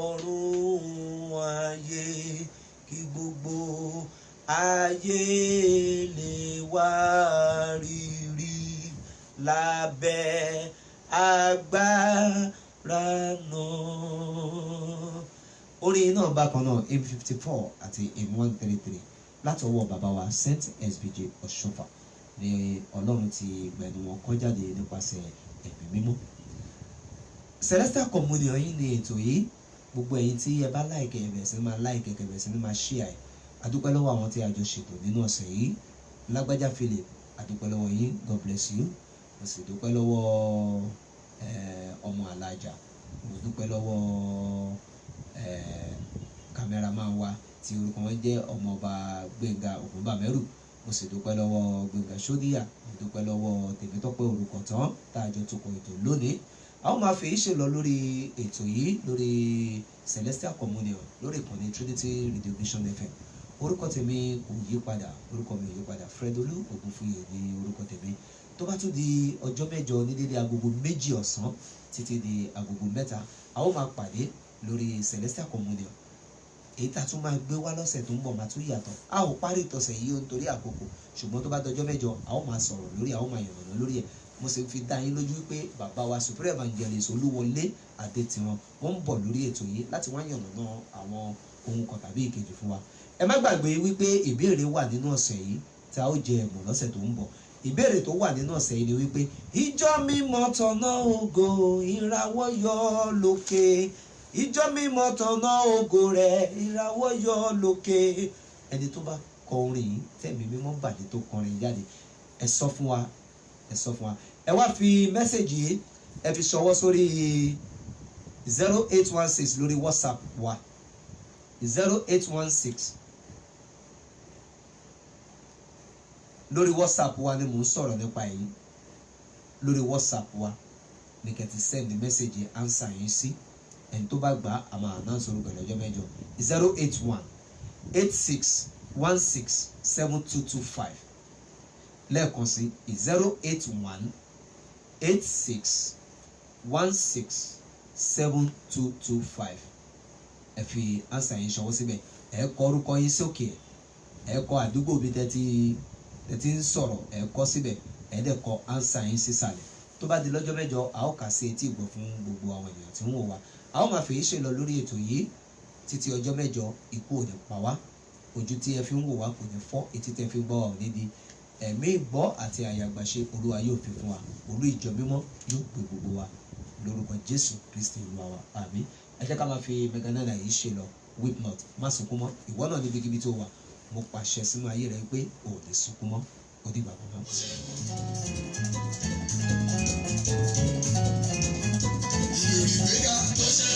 Speaker 1: ọ̀run ayé kí gbogbo ayé lè wá rírí lábẹ́ agbára náà. Orin náà bákan náà hymn 54 àti hymn 133 láti ọwọ́ bàbá wa Saint SBJ Ọ̀ṣọ́fà ni Ọlọ́run ti gbẹ̀nu wọn kọ́ jáde nípasẹ̀ ẹ̀mí mímọ́. Celestial Communion yìí ni ètò yìí, gbogbo ẹ̀yin tí ẹ bá láìkẹ́ ẹ bẹ̀rẹ̀ sí ní máa láìkẹ́ ẹ bẹ̀rẹ̀ sí ní máa share ẹ̀. Adúpẹ́ lọ́wọ́ àwọn tí a jọ ṣètò nínú ọ̀sẹ̀ yìí. Lágbájá Philip, adúpẹ́ lọ́wọ́ yín, God bless you. Mo sì dúpẹ́ lọ́wọ́ ọmọ alájà, mo dúpẹ́ lọ́wọ́ cameraman wa tí orúkọ wọn jẹ́ ọmọọba Gbénga Ògúnbàmẹ́rù. Mo sì dúpẹ́ lọ́wọ́ Gbénga Ṣódíyà, mo dúpẹ́ lọ́wọ́ Tèmítọ́pẹ́ Orúkọ̀tán tá a jọ tukọ̀ ètò lónìí. A ó máa fi ṣe lọ lórí ètò yìí lórí Celestial Communion lórí ìkànnì Trinity Radio Vision FM. Orúkọ tèmi kò yí padà, orúkọ mi ò yí padà, Fredolú Ògúnfúyè ní orúkọ tèmi. Tó bá tún di ọjọ́ mẹ́jọ ní dédé agogo 2 ọ̀sán títí di agogo 3, a ó máa pàdé lórí Celestial Communion. Èyí tá tún máa gbé wá lọ́sẹ̀ tó ń bọ̀ máa tún yàtọ̀. A ò parí ìtọ̀sẹ̀ yìí nítorí àkókò, ṣùgbọ́n tó bá dọjọ́ mẹ́jọ a ó máa sọ̀rọ̀ lórí, a ó máa yànnàná lórí ẹ̀. Mo sì fi dá yín lójú pé bàbá wa Supreme Evangelist Olúwọlé Adétiran wọ́n ń bọ̀ lórí ètò yìí láti wá yànnàná àwọn ohun kan tàbí ìkejì fún wa. Ẹ má gbàgbé wípé ìbéèrè wà nínú ọ̀sẹ̀ yìí tí a ó jẹ ẹ̀bùn lọ́sẹ̀ tó ń bọ̀. Ìbéèrè tó wà nínú ọ̀sẹ̀ yìí ni wípé ìjọ mímọ́ tọ̀nà ògo ìràwọ̀ yọ lókè, ìjọ mímọ́ tọ̀nà ògo rẹ̀ ìràwọ̀ yọ lókè. Ẹni tó bá kọ orin yìí tẹ̀mí mímọ́ bàdé tó kọrin jáde, ẹ sọ fún wa, ẹ sọ fún wa. Ẹ wá fi mẹ́sẹ̀gì yìí ẹ fi ṣọwọ́ sórí 0816 lórí WhatsApp wa 0816 lórí WhatsApp wa ni mò ń sọ̀rọ̀ nípa èyí. Lórí WhatsApp wa ní kẹ́ ti send message answer yín sí. Ẹni tó bá gbà á máa announce orúkọ lọ́jọ́ mẹ́jọ. 081-8616-7225 lẹ́ẹ̀kan sí 081-8616-7225. Ẹ fi answer yín ṣọwọ́ síbẹ̀. Ẹ kọ orúkọ yín sókè, ẹ kọ àdúgbò bí tẹ́tí ń sọ̀rọ̀, ẹ kọ síbẹ̀, ẹ dẹ̀ kọ answer yín sísàlẹ̀. Tó bá di lọ́jọ́ mẹ́jọ a ó kà sí etí ìgbọ́ fún gbogbo àwọn ènìyàn tí ń wò wá. A ó máa fèyí ṣe lọ lórí ètò yìí títí ọjọ́ mẹ́jọ. Ikú ò ní pa wá, ojú tí ẹ fi ń wò wá kò ní fọ́, etí tẹ́ fi ń gbọ́ wa ò ní di. Ẹ̀mí ìgbọ́ àti àyàgbàṣe Olúwa yóò fi fún wa, olú ìjọ mímọ́ yóò gbé gbogbo wa lórúkọ Jésù Kristi Olúwa wa, àmín. Ẹ jẹ́ ká máa fi mẹganáda yìí ṣe lọ. Weep not, má sunkún mọ́. Ìwọ náà níbikíbi tó wà, mo pàṣẹ sínú ayé rẹ pé o ò ní sunkún mọ́. Ó dìgbà kan náà.
Speaker 3: Ìròyìn gbéga tó ṣe.